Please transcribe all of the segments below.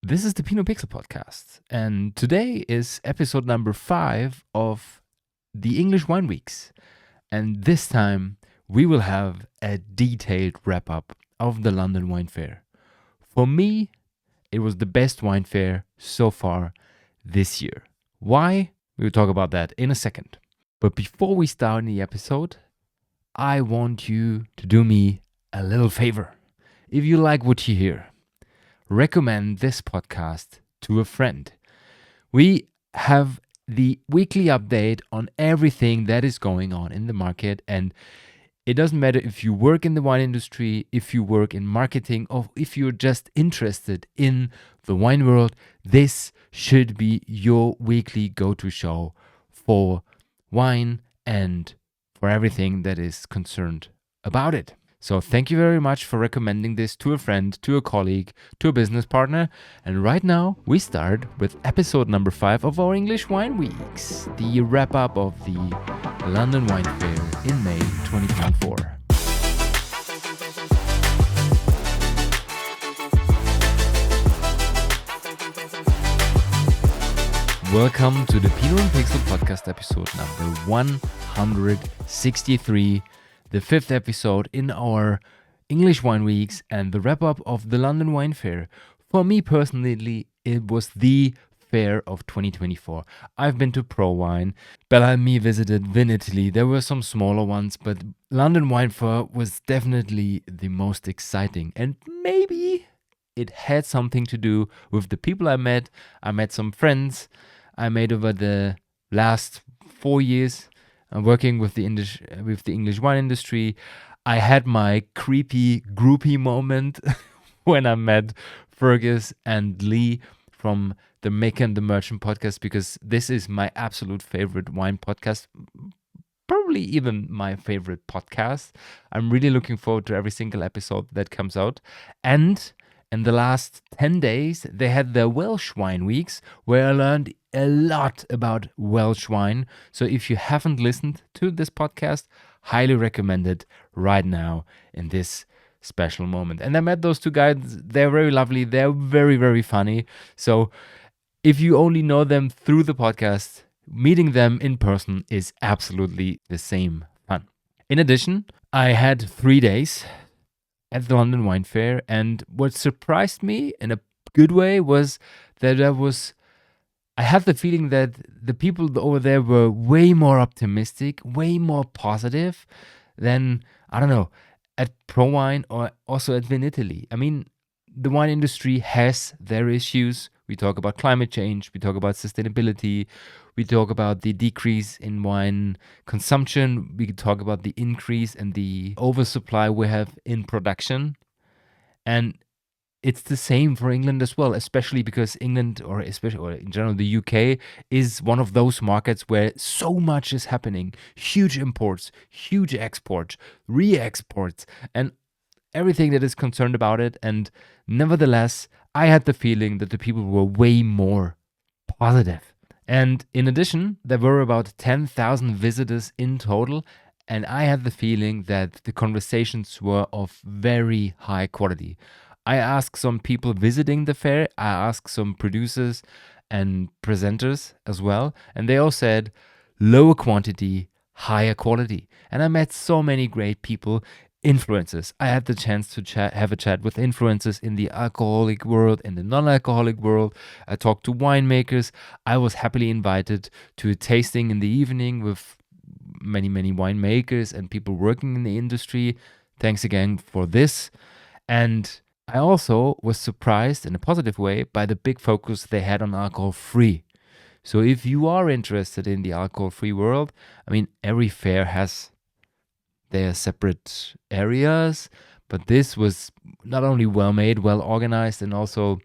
This is the Pinot podcast, and today is episode number 5 of the English Wine Weeks. And this time we will have a detailed wrap-up of the London Wine Fair. For me, it was the best wine fair so far this year. Why? We will talk about that in a second. But before we start the episode, I want you to do me a little favor. If you like what you hear, recommend this podcast to a friend. We have the weekly update on everything that is going on in the market, and it doesn't matter if you work in the wine industry, if you work in marketing, or if you're just interested in the wine world. This should be your weekly go-to show for wine and for everything that is concerned about it. So thank you very much for recommending this to a friend, to a colleague, to a business partner. And right now we start with episode number 5 of our English Wine Weeks, the wrap up of the London Wine Fair in May 2024. Welcome to the Pinot and Pixel podcast episode number 163. The 5th episode in our English Wine Weeks and the wrap-up of the London Wine Fair. For me personally, it was the fair of 2024. I've been to Pro Wine, Bella and me visited Vin Italy. There were some smaller ones, but London Wine Fair was definitely the most exciting. And maybe it had something to do with the people I met. I met some friends I made over the last 4 years. Working with the English wine industry. I had my creepy groupie moment when I met Fergus and Lee from the Maker and the Merchant podcast, because this is my absolute favorite wine podcast, probably even my favorite podcast. I'm really looking forward to every single episode that comes out. And in the last 10 days, they had their Welsh Wine Weeks, where I learned a lot about Welsh wine. So if you haven't listened to this podcast, highly recommend it right now in this special moment. And I met those two guys. They're very lovely. They're very, very funny. So if you only know them through the podcast, meeting them in person is absolutely the same fun. In addition, I had 3 days at the London Wine Fair, and what surprised me in a good way was that I had the feeling that the people over there were way more optimistic, way more positive than, I don't know, at Pro Wine or also at Vin Italy. I mean, the wine industry has their issues. We talk about climate change, we talk about sustainability, we talk about the decrease in wine consumption, we talk about the increase and the oversupply we have in production. And it's the same for England as well, especially because England, or in general the UK, is one of those markets where so much is happening. Huge imports, huge exports, re-exports, and everything that is concerned about it. And nevertheless, I had the feeling that the people were way more positive. And in addition, there were about 10,000 visitors in total. And I had the feeling that the conversations were of very high quality. I asked some people visiting the fair, I asked some producers and presenters as well, and they all said lower quantity, higher quality. And I met so many great people, influencers. I had the chance to have a chat with influencers in the alcoholic world, in the non-alcoholic world. I talked to winemakers. I was happily invited to a tasting in the evening with many, many winemakers and people working in the industry. Thanks again for this. And I also was surprised in a positive way by the big focus they had on alcohol-free. So if you are interested in the alcohol-free world, I mean, every fair has their separate areas, but this was not only well made, well organized, and also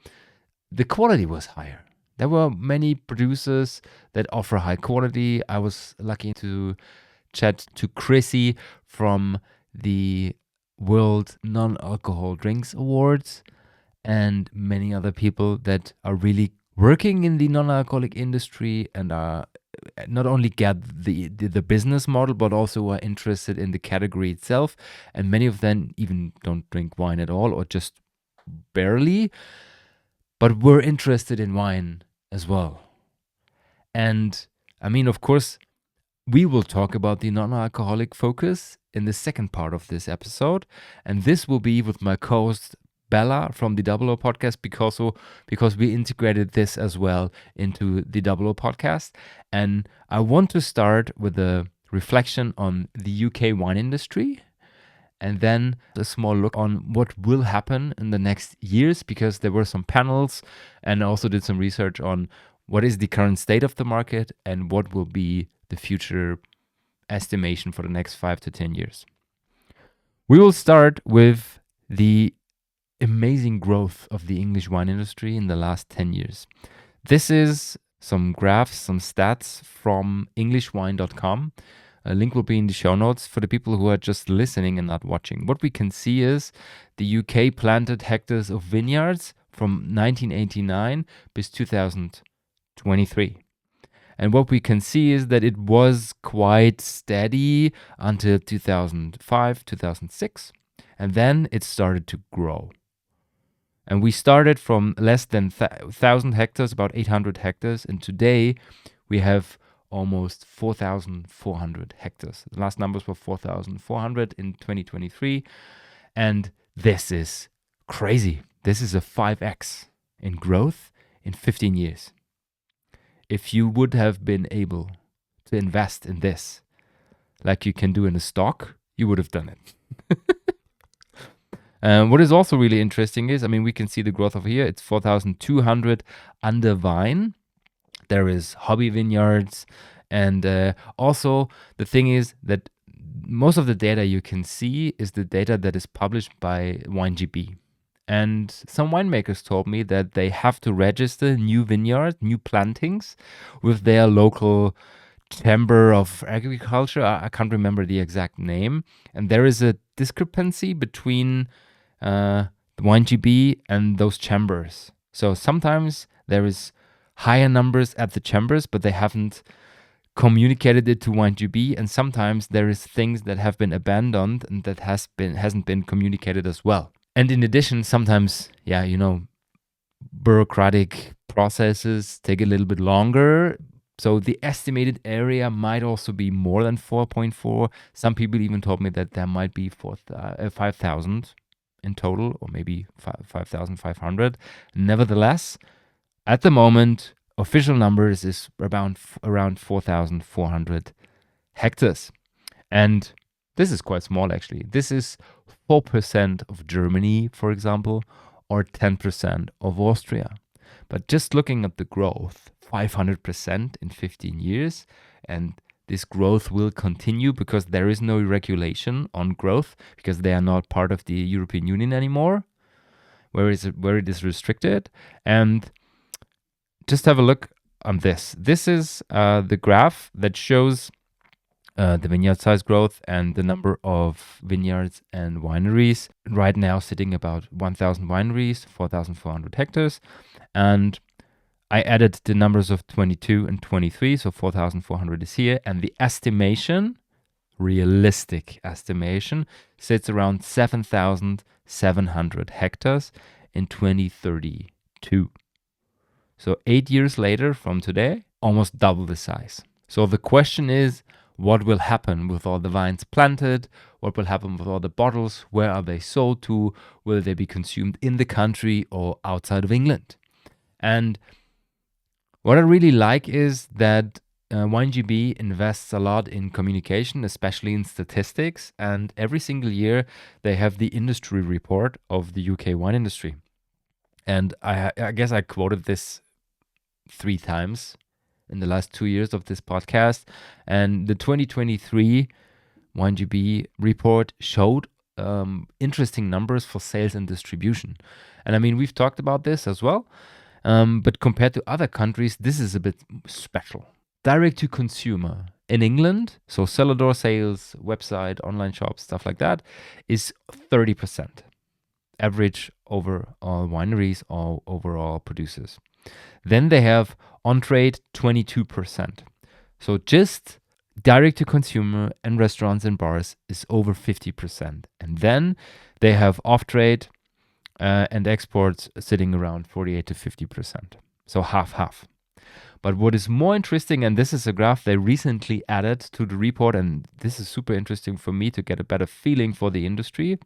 the quality was higher. There were many producers that offer high quality. I was lucky to chat to Chrissy from the World Non-Alcohol Drinks Awards and many other people that are really working in the non-alcoholic industry and are not only get the business model, but also are interested in the category itself. And many of them even don't drink wine at all, or just barely. but we're interested in wine as well. And I mean, of course, we will talk about the non-alcoholic focus in the second part of this episode. And this will be with my co-host Bella from the Double O podcast, because we integrated this as well into the Double O podcast. And I want to start with a reflection on the UK wine industry, and then a small look on what will happen in the next years, because there were some panels, and I also did some research on what is the current state of the market and what will be the future estimation for the next 5 to 10 years. We will start with the amazing growth of the English wine industry in the last 10 years. This is some graphs, some stats from englishwine.com. A link will be in the show notes for the people who are just listening and not watching. What we can see is the UK planted hectares of vineyards from 1989 bis 2023. And what we can see is that it was quite steady until 2005, 2006. And then it started to grow. And we started from less than 1,000 hectares, about 800 hectares. And today we have almost 4,400 hectares. The last numbers were 4,400 in 2023. And this is crazy. This is a 5x in growth in 15 years. If you would have been able to invest in this like you can do in a stock, you would have done it. What is also really interesting is, I mean, we can see the growth over here. It's 4,200 under vine. There is hobby vineyards. And also the thing is that most of the data you can see is the data that is published by WineGB. And some winemakers told me that they have to register new vineyards, new plantings with their local chamber of agriculture. I can't remember the exact name. And there is a discrepancy between the WineGB and those chambers. So sometimes there is higher numbers at the chambers, but they haven't communicated it to WineGB, and sometimes there is things that have been abandoned and that hasn't been communicated as well. And in addition, sometimes, bureaucratic processes take a little bit longer. So the estimated area might also be more than 4.4. Some people even told me that there might be 5,000 in total, or maybe 5,500. Nevertheless, at the moment, official numbers is around 4,400 hectares. And this is quite small, actually. This is 4% of Germany, for example, or 10% of Austria. But just looking at the growth, 500% in 15 years, and this growth will continue because there is no regulation on growth, because they are not part of the European Union anymore, where it is restricted. And just have a look on this. This is the graph that shows the vineyard size growth and the number of vineyards and wineries. Right now sitting about 1,000 wineries, 4,400 hectares. And I added the numbers of 22 and 23, so 4,400 is here. And the estimation, realistic estimation, sits around 7,700 hectares in 2032. So 8 years later from today, almost double the size. So the question is, what will happen with all the vines planted? What will happen with all the bottles? Where are they sold to? Will they be consumed in the country or outside of England? And what I really like is that WineGB invests a lot in communication, especially in statistics. And every single year, they have the industry report of the UK wine industry. And I guess I quoted this 3 times in the last 2 years of this podcast. And the 2023 WineGB report showed interesting numbers for sales and distribution. And I mean, we've talked about this as well. But compared to other countries, this is a bit special. Direct to consumer in England, so cellar door sales, website, online shops, stuff like that, is 30%. Average over all wineries, all overall producers. Then they have on-trade, 22%. So just direct to consumer and restaurants and bars is over 50%. And then they have off-trade, and exports sitting around 48 to 50%. So half. But what is more interesting, and this is a graph they recently added to the report, and this is super interesting for me to get a better feeling for the industry.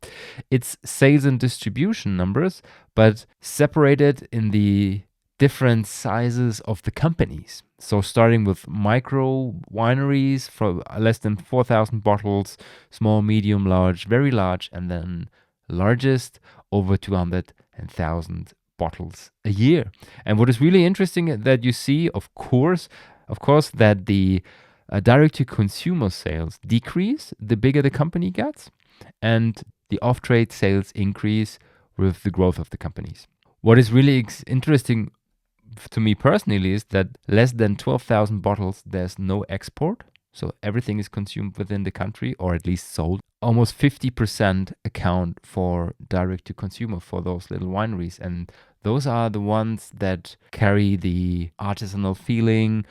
It's sales and distribution numbers, but separated in the different sizes of the companies. So starting with micro wineries for less than 4,000 bottles, small, medium, large, very large, and then largest over 200,000 bottles a year. And what is really interesting that you see, of course, that the direct to consumer sales decrease the bigger the company gets, and the off trade sales increase with the growth of the companies. What is really interesting to me personally is that less than 12,000 bottles, there's no export. So everything is consumed within the country, or at least sold. Almost 50% account for direct to consumer for those little wineries. And those are the ones that carry the artisanal feeling,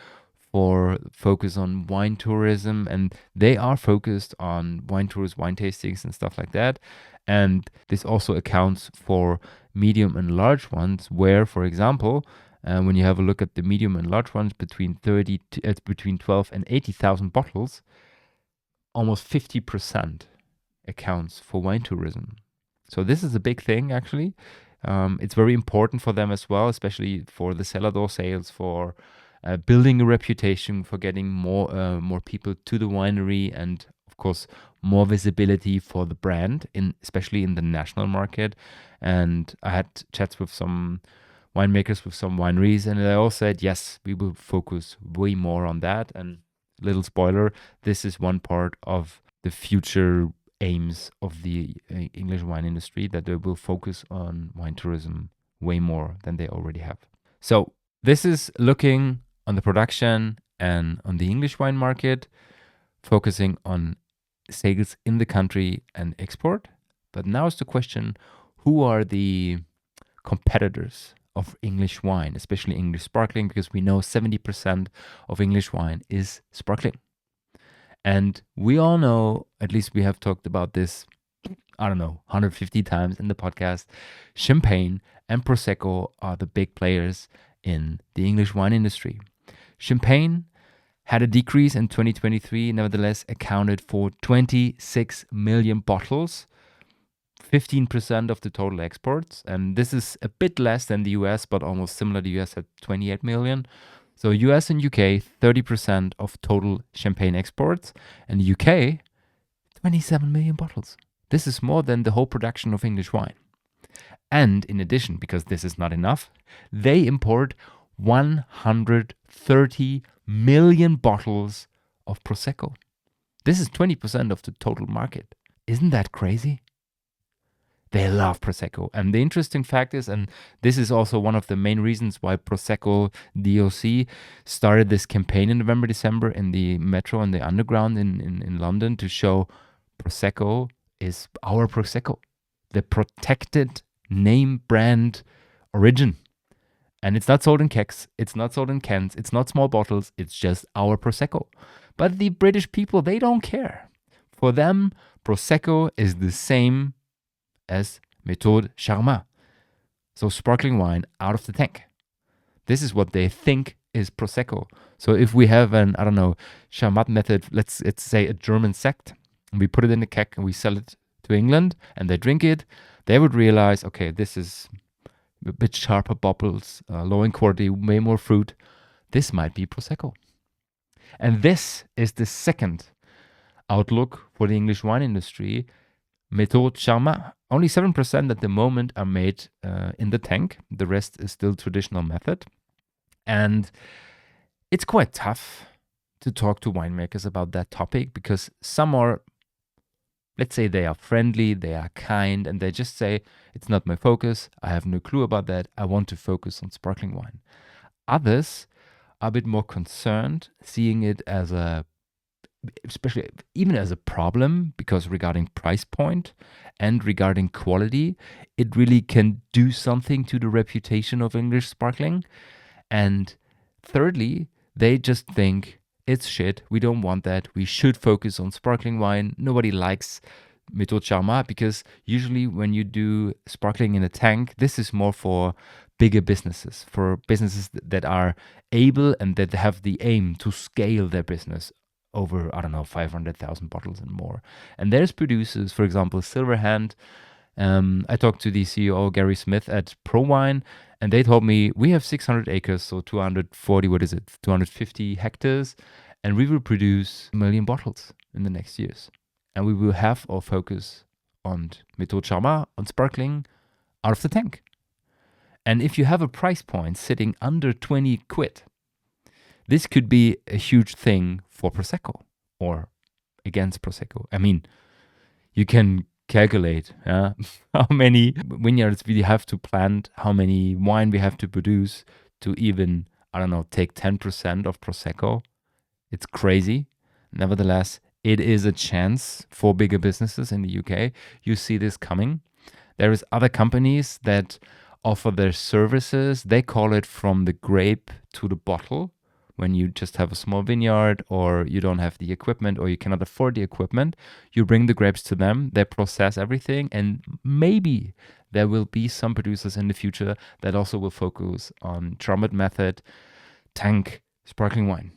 for focus on wine tourism, and they are focused on wine tours, wine tastings and stuff like that. And this also accounts for medium and large ones, where, for example, when you have a look at the medium and large ones, between 12 and 80,000 bottles, almost 50% accounts for wine tourism. So this is a big thing, actually. It's very important for them as well, especially for the cellar door sales, for building a reputation, for getting more people to the winery, and of course more visibility for the brand, especially in the national market. And I had chats with some winemakers, with some wineries, and they all said, yes, we will focus way more on that. And little spoiler, this is one part of the future aims of the English wine industry, that they will focus on wine tourism way more than they already have. So this is looking on the production and on the English wine market, focusing on sales in the country and export. But now is the question, who are the competitors of English wine, especially English sparkling? Because we know 70% of English wine is sparkling. And we all know, at least we have talked about this, 150 times in the podcast, Champagne and Prosecco are the big players in the English wine industry. Champagne had a decrease in 2023, nevertheless accounted for 26 million bottles, 15% of the total exports. And this is a bit less than the US, but almost similar. The US had 28 million. So US and UK, 30% of total champagne exports, and the UK, 27 million bottles. This is more than the whole production of English wine. And in addition, because this is not enough, they import 130 million bottles of Prosecco. This is 20% of the total market. Isn't that crazy? They love Prosecco. And the interesting fact is, and this is also one of the main reasons why Prosecco DOC started this campaign in November, December in the metro and the underground in London, to show Prosecco is our Prosecco, the protected name brand origin. And it's not sold in kegs, it's not sold in cans, it's not small bottles, it's just our Prosecco. But the British people, they don't care. For them, Prosecco is the same as Méthode Charmat. So sparkling wine out of the tank. This is what they think is Prosecco. So if we have an, Charmat method, let's say a German sect, and we put it in a keg and we sell it to England and they drink it, they would realize, okay, this is a bit sharper bubbles, low in quality, way more fruit. This might be Prosecco. And this is the second outlook for the English wine industry. Méthode Charmat. Only 7% at the moment are made in the tank. The rest is still traditional method. And it's quite tough to talk to winemakers about that topic, because some are, let's say, they are friendly, they are kind, and they just say, it's not my focus, I have no clue about that, I want to focus on sparkling wine. Others are a bit more concerned, seeing it as especially even as a problem, because regarding price point and regarding quality, it really can do something to the reputation of English sparkling. And thirdly, they just think it's shit, we don't want that, we should focus on sparkling wine, nobody likes Méthode Charmat, because usually when you do sparkling in a tank, this is more for bigger businesses, for businesses that are able and that have the aim to scale their business over, I don't know, 500,000 bottles and more. And there's producers, for example, Silverhand. I talked to the CEO, Gary Smith, at ProWine, and they told me we have 600 acres, so 240, 250 hectares, and we will produce 1 million bottles in the next years. And we will have our focus on Méthode Charmat, on sparkling out of the tank. And if you have a price point sitting under 20 quid, this could be a huge thing for Prosecco or against Prosecco. I mean, you can calculate how many vineyards we have to plant, how many wine we have to produce to even, I don't know, take 10% of Prosecco. It's crazy. Nevertheless, it is a chance for bigger businesses in the UK. You see this coming. There is other companies that offer their services. They call it from the grape to the bottle. When you just have a small vineyard or you don't have the equipment or you cannot afford the equipment, you bring the grapes to them, they process everything, and maybe there will be some producers in the future that also will focus on Charmat method, tank, sparkling wine.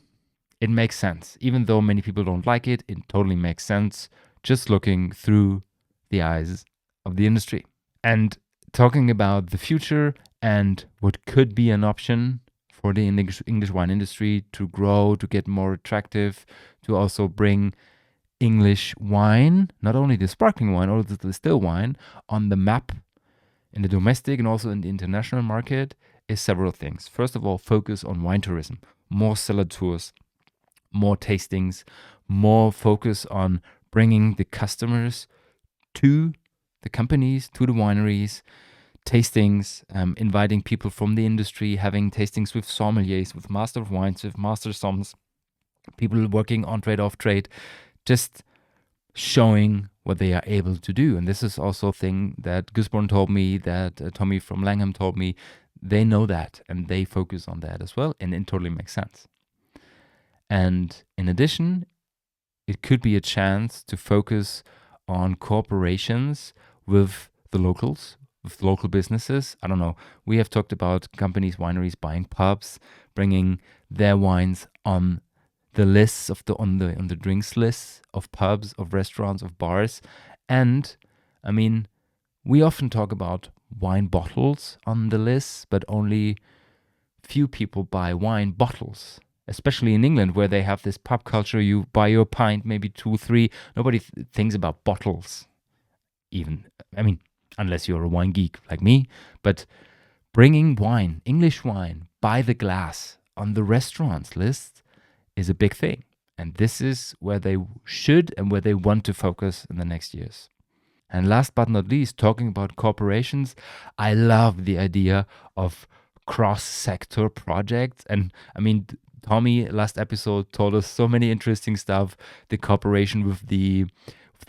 It makes sense. Even though many people don't like it, it totally makes sense just looking through the eyes of the industry. And talking about the future and what could be an option for the English wine industry to grow, to get more attractive, to also bring English wine, not only the sparkling wine or the still wine, on the map in the domestic and also in the international market is several things. First of all, focus on wine tourism, more cellar tours, more tastings, more focus on bringing the customers to the companies, to the wineries, tastings, inviting people from the industry, having tastings with sommeliers, with master of wines, with master somms, people working on trade, off trade, just showing what they are able to do. And this is also a thing that Gisborne told me, that Tommy from Langham told me. They know that and they focus on that as well, and it totally makes sense. And in addition, it could be a chance to focus on cooperations with the locals, with local businesses. I don't know. We have talked about companies, wineries buying pubs, bringing their wines on the lists of on the drinks lists of pubs, of restaurants, of bars. And I mean, we often talk about wine bottles on the list, but only few people buy wine bottles. Especially in England, where they have this pub culture, you buy your pint, maybe 2, 3. Nobody thinks about bottles, even. I mean, unless you're a wine geek like me. But bringing wine, English wine, by the glass on the restaurants list is a big thing. And this is where they should and where they want to focus in the next years. And last but not least, talking about corporations, I love the idea of cross-sector projects. And I mean, Tommy last episode told us so many interesting stuff. The cooperation with the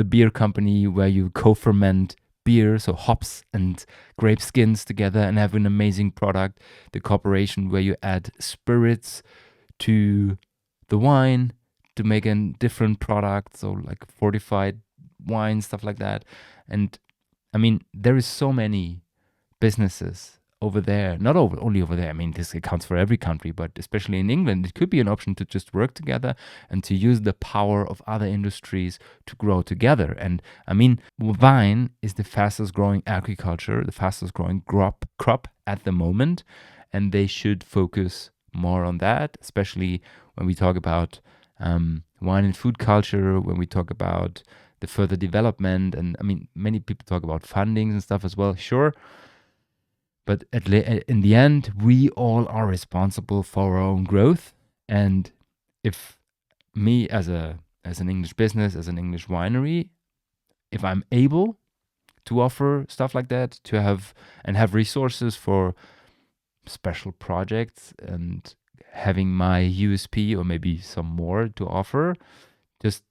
beer company where you co-ferment beer, so hops and grape skins together and have an amazing product. The cooperation where you add spirits to the wine to make a different product, so like fortified wine, stuff like that. And I mean, there is so many businesses over there, not only over there. I mean, this accounts for every country, but especially in England, it could be an option to just work together and to use the power of other industries to grow together. And I mean, wine is the fastest growing agriculture, the fastest growing crop at the moment, and they should focus more on that, especially when we talk about wine and food culture, when we talk about the further development. And I mean, many people talk about fundings and stuff as well, sure. But in the end, we all are responsible for our own growth. And if me as an English business, as an English winery, if I'm able to offer stuff like that, to have resources for special projects and having my USP or maybe some more to offer, just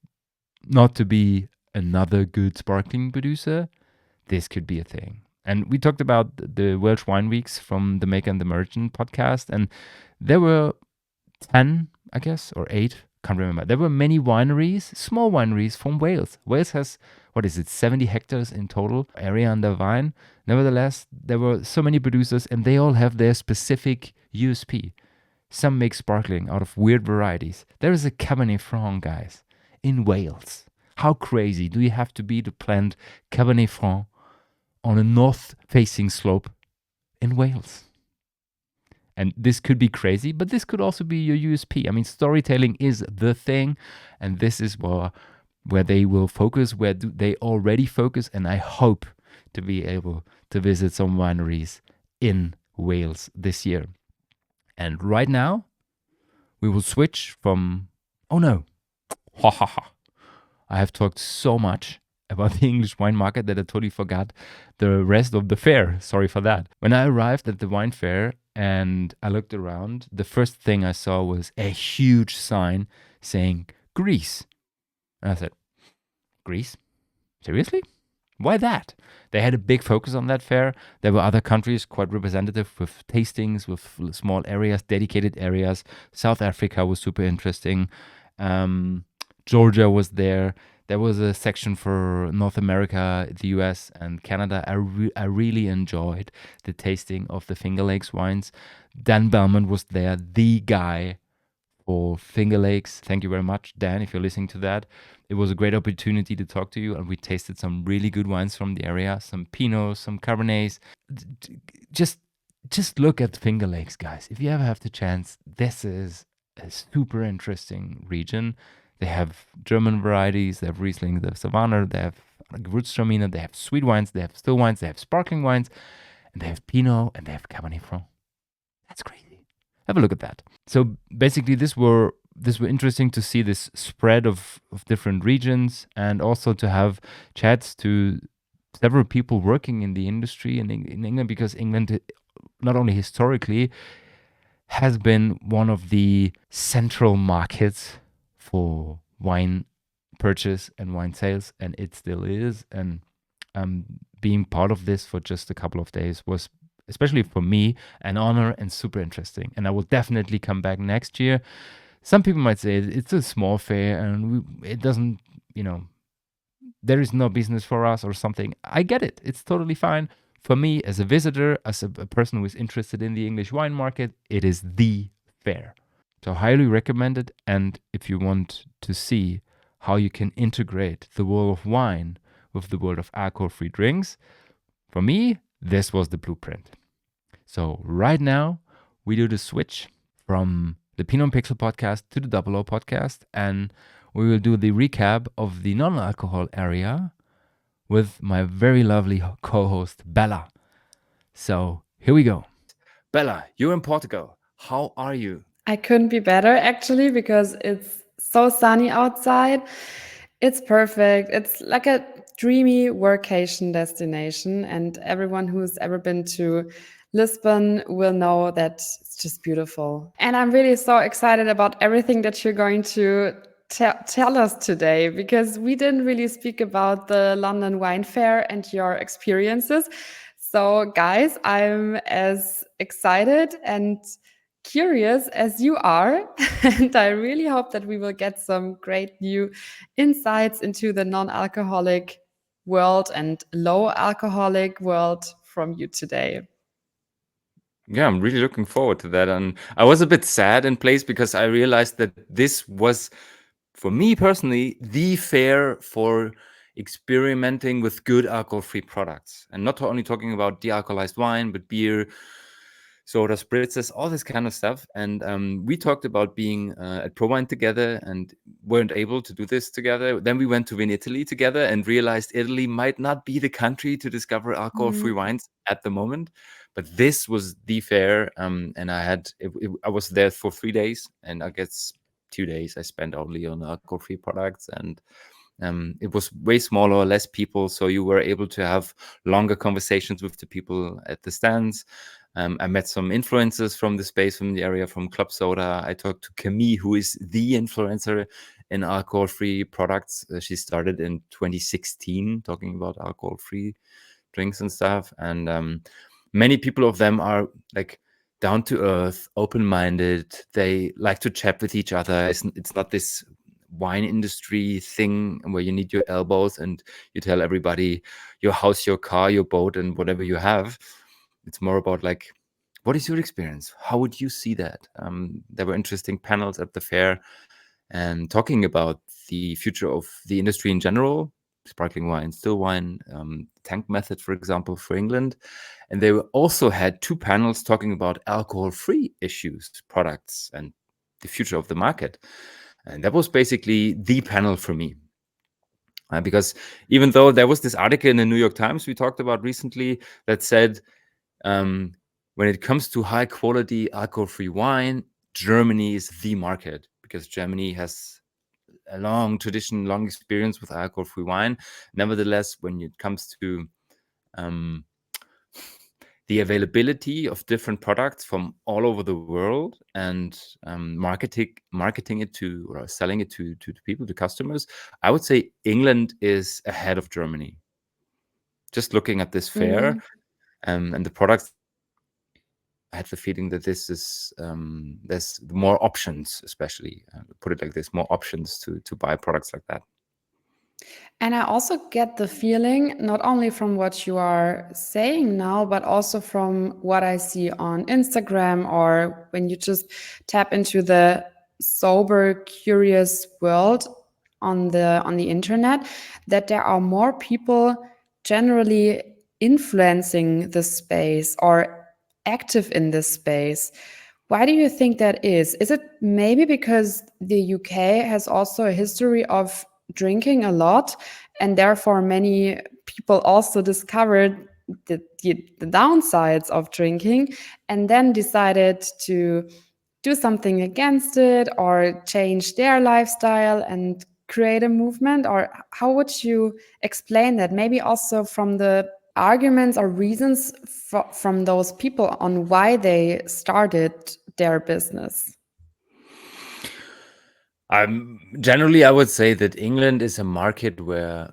not to be another good sparkling producer, this could be a thing. And we talked about the Welsh Wine Weeks from the Maker and the Merchant podcast, and there were 10, I guess, or 8, can't remember. There were many wineries, small wineries from Wales. Wales has what is it, 70 hectares in total area under vine. Nevertheless, there were so many producers and they all have their specific USP. Some make sparkling out of weird varieties. There is a Cabernet Franc, guys, in Wales. How crazy do you have to be to plant Cabernet Franc on a north-facing slope in Wales? And this could be crazy, but this could also be your USP. I mean, storytelling is the thing, and this is where they will focus, where they already focus, and I hope to be able to visit some wineries in Wales this year. And right now, we will switch from, oh no, ha ha ha. I have talked so much about the English wine market that I totally forgot the rest of the fair. Sorry for that. When I arrived at the wine fair and I looked around, the first thing I saw was a huge sign saying Greece. And I said, Greece? Seriously? Why that? They had a big focus on that fair. There were other countries quite representative with tastings, with small areas, dedicated areas. South Africa was super interesting. Georgia was there. There was a section for North America, the US, and Canada. I really enjoyed the tasting of the Finger Lakes wines. Dan Bellman was there, the guy for Finger Lakes. Thank you very much, Dan, if you're listening to that. It was a great opportunity to talk to you, and we tasted some really good wines from the area, some Pinots, some Cabernets. Just look at Finger Lakes, guys. If you ever have the chance, this is a super interesting region. They have German varieties, they have Riesling, they have Savannah, they have Gewürztraminer, they have sweet wines, they have still wines, they have sparkling wines, and they have Pinot, and they have Cabernet Franc. That's crazy. Have a look at that. So basically, this were interesting to see this spread of different regions, and also to have chats to several people working in the industry in England, because England, not only historically, has been one of the central markets for wine purchase and wine sales, and it still is. And being part of this for just a couple of days was, especially for me, an honor and super interesting. And I will definitely come back next year. Some people might say it's a small fair and it doesn't, there is no business for us or something. I get it. It's totally fine. For me, as a visitor, as a person who is interested in the English wine market, it is the fair. So highly recommend it. And if you want to see how you can integrate the world of wine with the world of alcohol-free drinks, for me, this was the blueprint. So right now, we do the switch from the Pinot and Pixel podcast to the Double O podcast, and we will do the recap of the non-alcohol area with my very lovely co-host, Bella. So here we go. Bella, you're in Portugal. How are you? I couldn't be better, actually, because it's so sunny outside. It's perfect. It's like a dreamy workation destination, and everyone who's ever been to Lisbon will know that it's just beautiful. And I'm really so excited about everything that you're going to tell us today, because we didn't really speak about the London Wine Fair and your experiences. So, guys, I'm as excited and curious as you are, and I really hope that we will get some great new insights into the non-alcoholic world and low alcoholic world from you today. Yeah, I'm really looking forward to that. And I was a bit sad in place because I realized that this was, for me personally, the fair for experimenting with good alcohol-free products. And not only talking about de-alcoholized wine, but beer, soda, spritzes, all this kind of stuff. And we talked about being at ProWine together and weren't able to do this together. Then we went to Vin Italy together and realized Italy might not be the country to discover alcohol-free wines at the moment. But this was the fair, and I was there for 3 days, and I guess 2 days I spent only on alcohol-free products, and it was way smaller, less people, so you were able to have longer conversations with the people at the stands. I met some influencers from the space, from the area, from Club Soda. I talked to Camille, who is the influencer in alcohol-free products. She started in 2016 talking about alcohol-free drinks and stuff, and many people of them are like down to earth, open-minded. They like to chat with each other. It's not this wine industry thing where you need your elbows and you tell everybody your house, your car, your boat, and whatever you have. It's more about like, what is your experience? How would you see that? There were interesting panels at the fair and talking about the future of the industry in general, sparkling wine, still wine, tank method, for example, for England. And they also had two panels talking about alcohol-free issues, products, and the future of the market. And that was basically the panel for me. Because even though there was this article in the New York Times we talked about recently that said, when it comes to high quality alcohol-free wine, Germany is the market because Germany has a long tradition, long experience with alcohol-free wine. Nevertheless, when it comes to um, the availability of different products from all over the world and marketing it to or selling it to people, to customers, I would say England is ahead of Germany. Just looking at this fair Mhm. and the products that were there, I had the feeling that this is there's more options, especially put it like this, more options to buy products like that. And I also get the feeling, not only from what you are saying now, but also from what I see on Instagram or when you just tap into the sober, curious world on the internet, that there are more people generally influencing the space or active in this space. Why do you think that is? Is it maybe because the UK has also a history of drinking a lot, and therefore many people also discovered the downsides of drinking and then decided to do something against it or change their lifestyle and create a movement? Or how would you explain that? Maybe also from the arguments or reasons from those people on why they started their business. Generally, I would say that England is a market where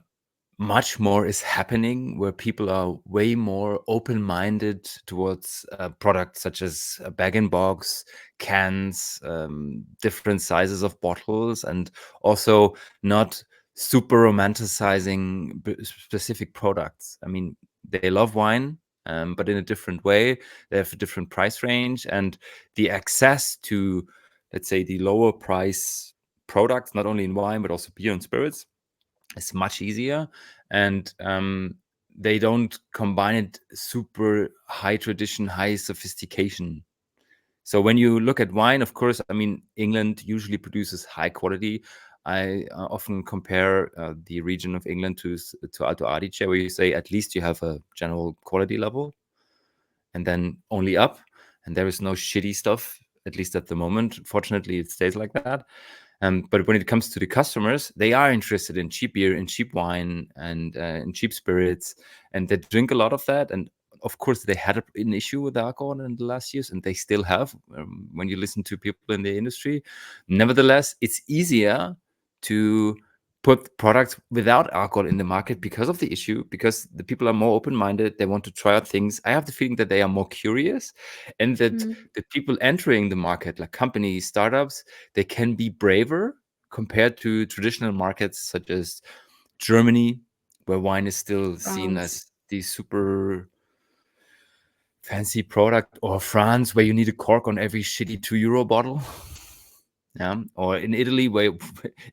much more is happening, where people are way more open-minded towards products such as bag-in-box, cans, different sizes of bottles, and also not super romanticizing specific products. I mean, they love wine, but in a different way. They have a different price range, and the access to, let's say, the lower price products, not only in wine, but also beer and spirits, it's much easier, and they don't combine it super high tradition, high sophistication. So when you look at wine, of course, I mean, England usually produces high quality. I often compare the region of England to Alto Adige, where you say at least you have a general quality level, and then only up, and there is no shitty stuff, at least at the moment. Fortunately, it stays like that. But when it comes to the customers, they are interested in cheap beer, in cheap wine, and in cheap spirits, and they drink a lot of that. And of course, they had an issue with alcohol in the last years, and they still have. When you listen to people in the industry, nevertheless, it's easier to put products without alcohol in the market because of the issue, because the people are more open-minded, they want to try out things. I have the feeling that they are more curious, and that Mm. the people entering the market, like companies, startups, they can be braver compared to traditional markets such as Germany, where wine is still seen France. as the super fancy product, or France, where you need a cork on every shitty €2 bottle. Yeah, or in Italy, where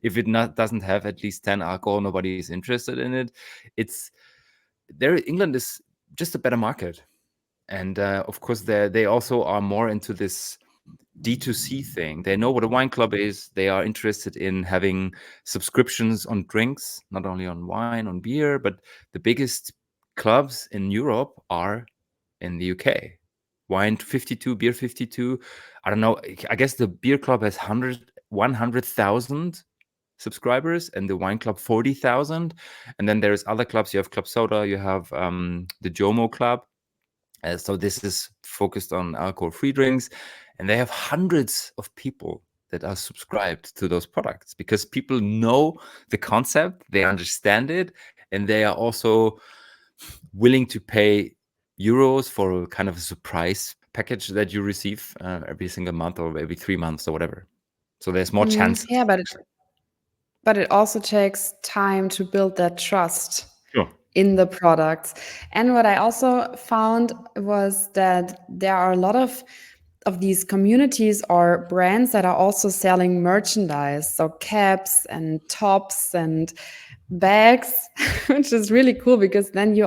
if it doesn't have at least 10 alcohol, nobody is interested in it. It's there. England is just a better market, and of course, they also are more into this D2C thing. They know what a wine club is. They are interested in having subscriptions on drinks, not only on wine, on beer, but the biggest clubs in Europe are in the UK. Wine 52, beer 52. I don't know. I guess the beer club has 100,000 subscribers and the wine club 40,000. And then there's other clubs. You have Club Soda, you have the Jomo Club. So this is focused on alcohol-free drinks, and they have hundreds of people that are subscribed to those products because people know the concept, they understand it, and they are also willing to pay euros for a kind of a surprise package that you receive every single month or every 3 months or whatever. So there's more Mm, chances. yeah, but but it also takes time to build that trust Sure. in the products. And what I also found was that there are a lot of these communities or brands that are also selling merchandise, so caps and tops and bags, which is really cool because then you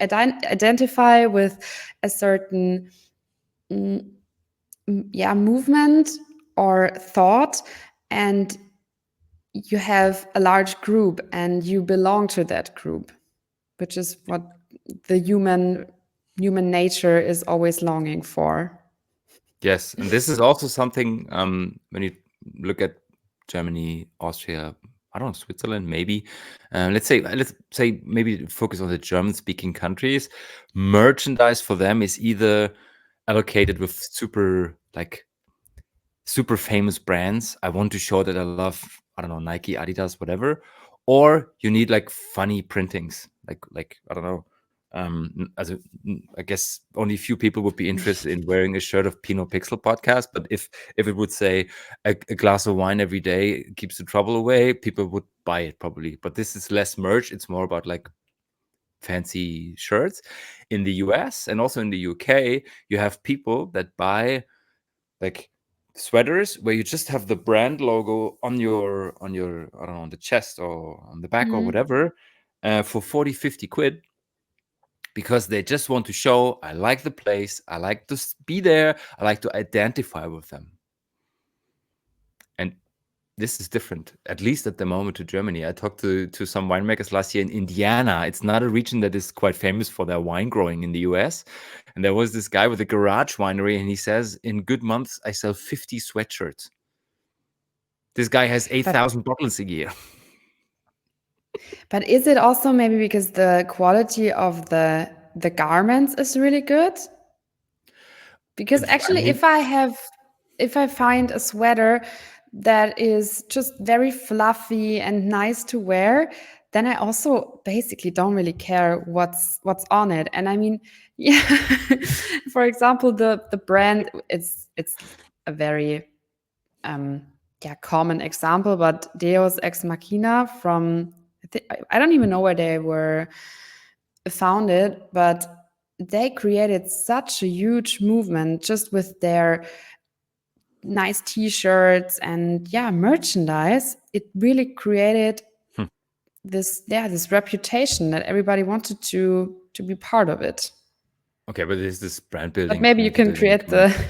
identify with a certain yeah, movement or thought, and you have a large group and you belong to that group, which is what the human nature is always longing for. Yes, and this is also something when you look at Germany, Austria, I don't know, Switzerland, maybe. Let's say maybe focus on the German-speaking countries. Merchandise for them is either allocated with super famous brands. I want to show that I love, I don't know, Nike, Adidas, whatever. Or you need like funny printings, like I don't know. I guess only a few people would be interested in wearing a shirt of Pinot Pixel podcast. But if it would say a glass of wine every day keeps the trouble away, people would buy it probably. But this is less merch. It's more about like fancy shirts. In the US and also in the UK, you have people that buy like sweaters where you just have the brand logo on your I don't know, on the chest or on the back or Mm. whatever, for 40-50 quid, because they just want to show I like the place, I like to be there, I like to identify with them. And this is different, at least at the moment, to Germany. I talked to some winemakers last year in Indiana. It's not a region that is quite famous for their wine growing in the US. And there was this guy with a garage winery, and he says, in good months, I sell 50 sweatshirts. This guy has But 8,000 bottles a year. but is it also maybe because the quality of the garments is really good? Because I actually, mean, if I find a sweater that is just very fluffy and nice to wear, then I also basically don't really care what's on it. And I mean, yeah, for example, the brand, it's a very um yeah, common example, but Deus Ex Machina from I don't even know where they were founded, but they created such a huge movement just with their nice t-shirts and yeah, merchandise. It really created hmm. this reputation that everybody wanted to be part of it. Okay, but there's this brand But building, maybe you community can building create coming. the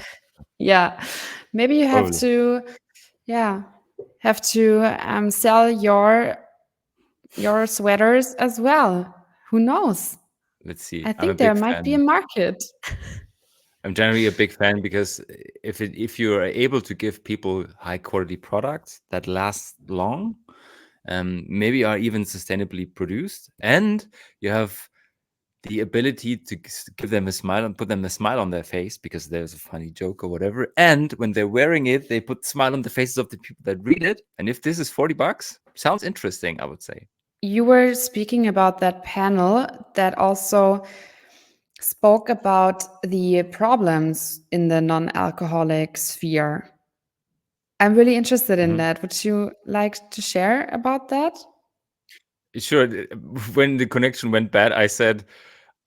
yeah, maybe you have Probably. to yeah, have to sell your sweaters as well. Who knows? Let's see. I I'm a think there big might be a fan. market. I'm generally a big fan because if you are able to give people high quality products that last long, maybe are even sustainably produced, and you have the ability to give them a smile and put them a smile on their face because there's a funny joke or whatever. And when they're wearing it, they put smile on the faces of the people that read it. And if this is $40, sounds interesting, I would say. You were speaking about that panel that also spoke about the problems in the non-alcoholic sphere. I'm really interested in Mhm. that. Would you like to share about that? Sure. When the connection went bad, I said,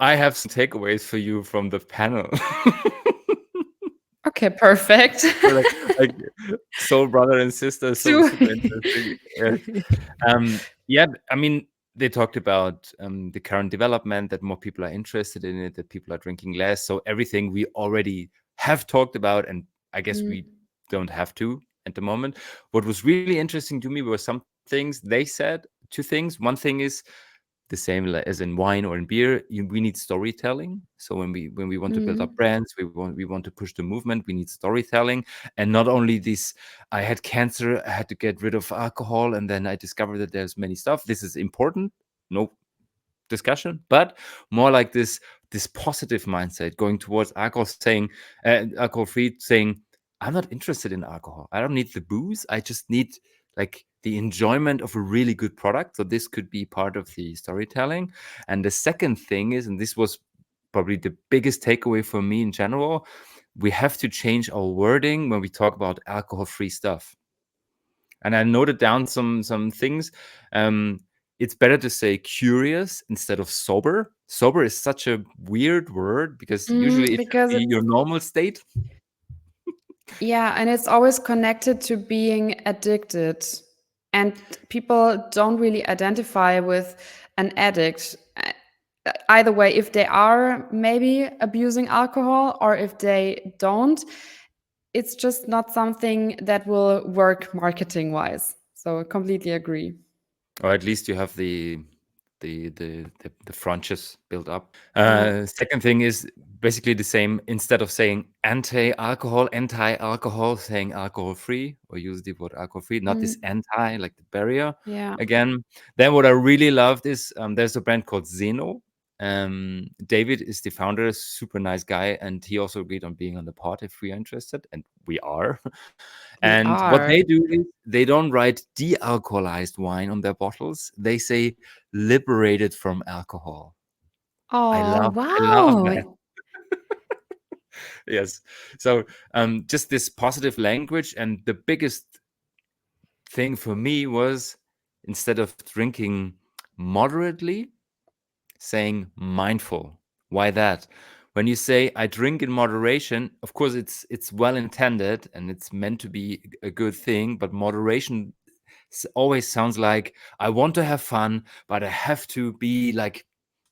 I have some takeaways for you from the panel. Okay, perfect. like soul brother and sister, so Two. super interesting. Yeah, I mean, they talked about the current development, that more people are interested in it, that people are drinking less. So everything we already have talked about, and I guess Mm, we don't have to at the moment. What was really interesting to me were some things they said. Two things. One thing is the same as in wine or in beer. We need storytelling. So when we want to build up mm. brands, we want to push the movement. We need storytelling, and not only this. I had cancer. I had to get rid of alcohol, and then I discovered that there's many stuff. This is important. No discussion, but more like this positive mindset going towards alcohol, saying alcohol free, saying I'm not interested in alcohol. I don't need the booze. I just need like the enjoyment of a really good product. So this could be part of the storytelling. And the second thing is, and this was probably the biggest takeaway for me in general, we have to change our wording when we talk about alcohol free stuff. And I noted down some things. It's better to say curious instead of sober. Sober is such a weird word because usually it should Because be your normal state. yeah, and it's always connected to being addicted. And people don't really identify with an addict. Either way, if they are maybe abusing alcohol or if they don't, it's just not something that will work marketing wise. So I completely agree. Or at least you have the franchise built up. Yeah. Second thing is basically the same. Instead of saying anti-alcohol, saying alcohol-free, or use the word alcohol-free, not this Mm, anti, like the barrier yeah. again. Then what I really loved is there's a brand called Zeno. David is the founder, super nice guy, and he also agreed on being on the pod if we are interested, and we are. We And what are. they do is they don't write de-alcoholized wine on their bottles. They say liberated from alcohol. Oh, I love that. wow. Yes. So just this positive language, and the biggest thing for me was instead of drinking moderately, saying mindful. Why that? When you say I drink in moderation, of course it's well intended and it's meant to be a good thing, but moderation always sounds like I want to have fun, but I have to be like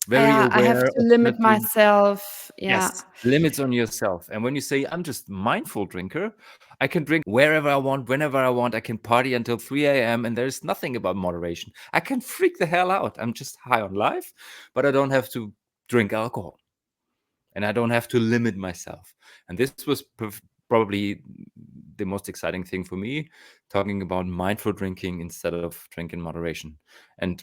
very Yeah, I have aware to of not limit doing. myself. Yeah. Yes, limits on yourself. And when you say I'm just mindful drinker, I can drink wherever I want, whenever I want. I can party until 3 a.m. and there's nothing about moderation. I can freak the hell out. I'm just high on life, but I don't have to drink alcohol and I don't have to limit myself. And this was probably the most exciting thing for me, talking about mindful drinking instead of drink in moderation. And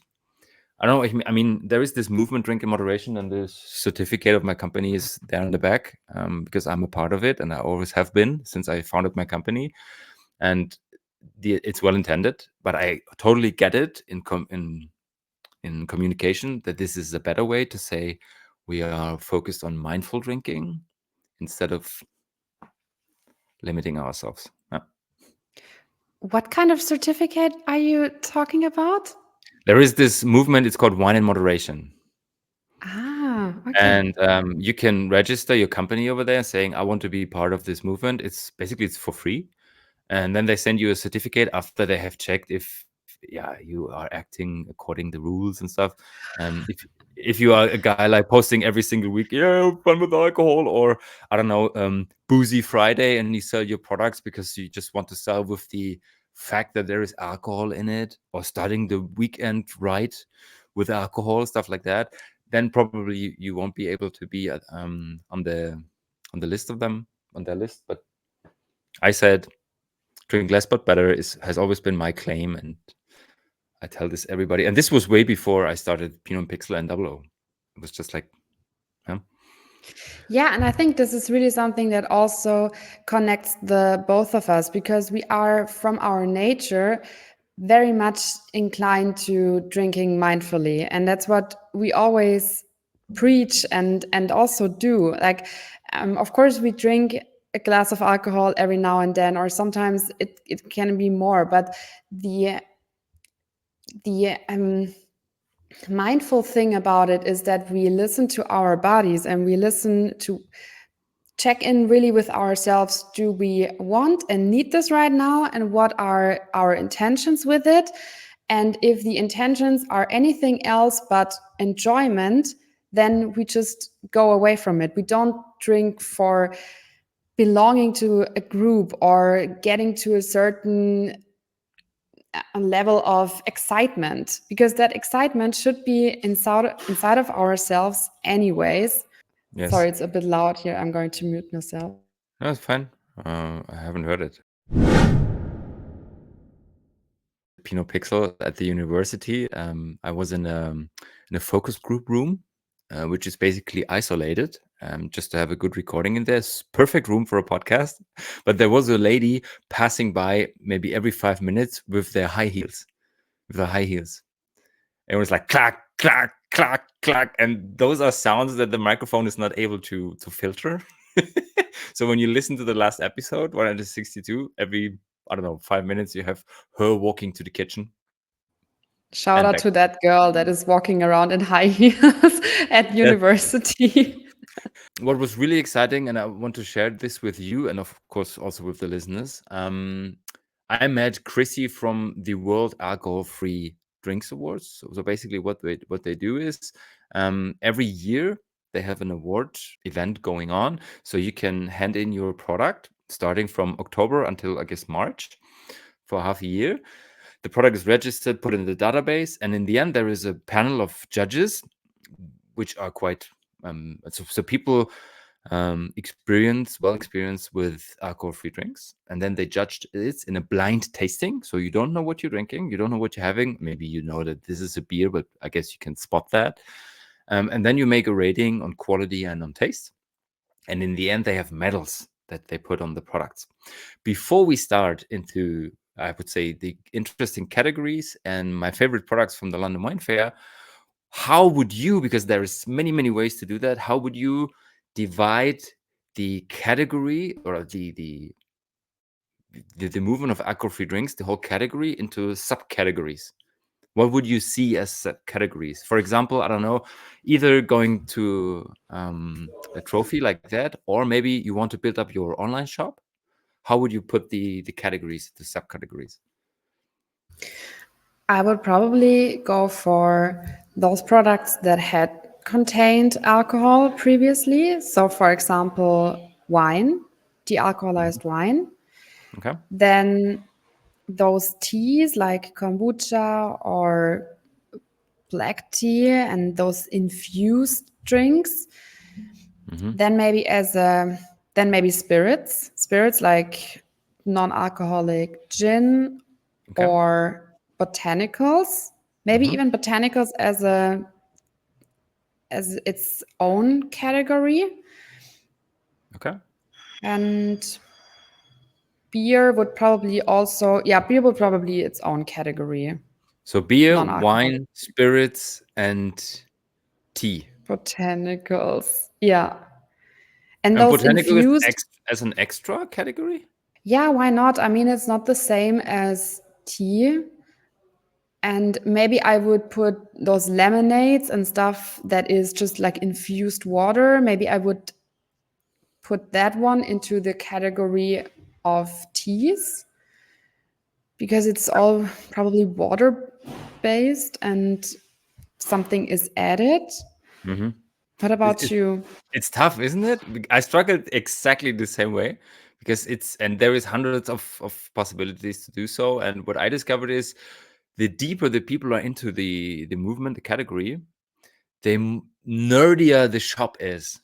I don't know. I mean, there is this movement, drink in moderation, and the certificate of my company is there on the back because I'm a part of it, and I always have been since I founded my company. And it's well intended, but I totally get it in communication that this is a better way to say we are focused on mindful drinking instead of limiting ourselves. Yeah. What kind of certificate are you talking about? There is this movement. It's called wine in moderation. Ah, okay. And you can register your company over there saying I want to be part of this movement. It's for free, and then they send you a certificate after they have checked if yeah you are acting according the rules and stuff. If you are a guy like posting every single week, yeah, fun with alcohol, or I don't know, boozy Friday, and you sell your products because you just want to sell with the fact that there is alcohol in it, or starting the weekend right with alcohol, stuff like that, then probably you won't be able to be on the list of them on their list. But I said drink less but better has always been my claim, and I tell this everybody. And this was way before I started Pinot Pixel and Double O. It was just like, yeah, Yeah, and I think this is really something that also connects the both of us because we are from our nature very much inclined to drinking mindfully, and that's what we always preach and also do. Like, of course, we drink a glass of alcohol every now and then, or sometimes it can be more, but the mindful thing about it is that we listen to our bodies and we listen to check in really with ourselves. Do we want and need this right now? And what are our intentions with it? And if the intentions are anything else but enjoyment, then we just go away from it. We don't drink for belonging to a group or getting to a certain level of excitement, because that excitement should be inside of ourselves anyways. yes, Sorry, it's a bit loud here. I'm going to mute myself. no, it's fine. I haven't heard it. Pinot Pixel at the university. I was in a focus group room, which is basically isolated, just to have a good recording in there. It's perfect room for a podcast. But there was a lady passing by maybe every 5 minutes with their high heels, It was like clack, clack, clack, clack, and those are sounds that the microphone is not able to filter. So when you listen to the last episode, 162, every I don't know, 5 minutes, you have her walking to the kitchen Shout and out back. to that girl that is walking around in high heels at Yes. university. What was really exciting, and I want to share this with you and of course also with the listeners. I met Chrissy from the World Alcohol Free Drinks Awards. So basically, what they do is every year they have an award event going on, so you can hand in your product starting from October until I guess March for half a year. The product is registered, put in the database, and in the end, there is a panel of judges, which are quite so people well experienced with alcohol-free drinks, and then they judged it in a blind tasting. So you don't know what you're drinking, you don't know what you're having. Maybe you know that this is a beer, but I guess you can spot that. And then you make a rating on quality and on taste. And in the end, they have medals that they put on the products. Before we start into, I would say, the interesting categories and my favorite products from the London Wine Fair, how would you, because there is many ways to do that, how would you divide the category or the movement of alcohol-free drinks, the whole category, into subcategories? What would you see as subcategories? For example, I don't know, either going to a trophy like that, or maybe you want to build up your online shop. How would you put the categories, the subcategories? I would probably go for those products that had contained alcohol previously. So, for example, wine, Mhm. de-alcoholized wine. Okay. Then those teas like kombucha or black tea and those infused drinks. Hmm. Then maybe then maybe spirits like non-alcoholic gin Okay. or botanicals. Maybe Hmm. even botanicals as its own category. Okay. And beer would probably its own category. So beer, Non-alcoholic wine, spirits, and tea. botanicals. Yeah. And And those botanical is infused, as an extra category? yeah, why not? I mean, it's not the same as tea. And maybe I would put those lemonades and stuff that is just like infused water. Maybe I would put that one into the category of teas because it's all probably water based and something is added. Hmm. What about you? It's tough, isn't it? I struggled exactly the same way because there is hundreds of possibilities to do so. And what I discovered is the deeper the people are into the movement, the category, the nerdier the shop is.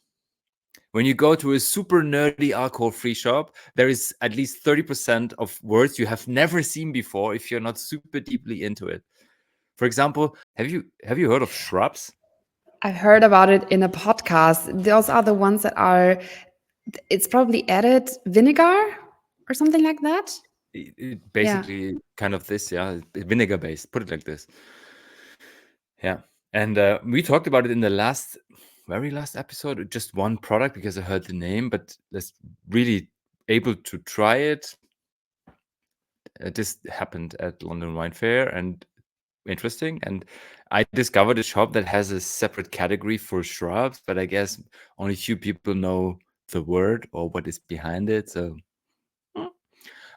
When you go to a super nerdy alcohol-free shop, there is at least 30% of words you have never seen before if you're not super deeply into it. For example, have you heard of Shrubs? I've heard about it in a podcast. Those are the ones that are, it's probably added vinegar or something like that. Yeah. Basically kind of this, yeah, vinegar based, put it like this. Yeah. And we talked about it in the very last episode, just one product because I heard the name, but let's really able to try it. This happened at London Wine Fair and interesting. And I discovered a shop that has a separate category for shrubs, but I guess only few people know the word or what is behind it. So mm,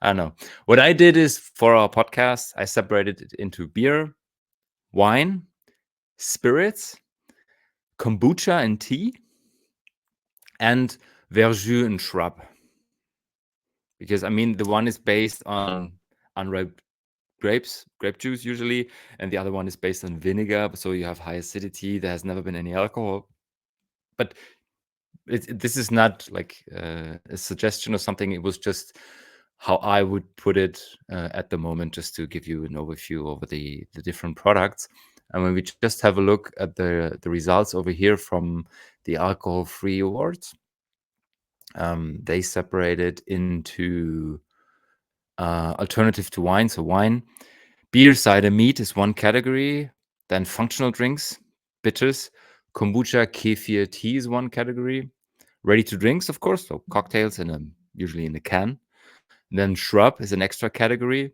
I don't know. What I did is for our podcast, I separated it into beer, wine, spirits, kombucha and tea, and verjus and shrub. Because I mean, the one is based on unripe grape juice usually, and the other one is based on vinegar. So you have high acidity. There has never been any alcohol. But this is not like a suggestion or something. It was just how I would put it at the moment, just to give you an overview over the different products. And when we just have a look at the results over here from the alcohol-free awards, they separated into alternative to wine. So wine, beer, cider, meat is one category. Then functional drinks, bitters, kombucha, kefir, tea is one category. Ready to drinks, of course, so cocktails usually in a can. Then shrub is an extra category.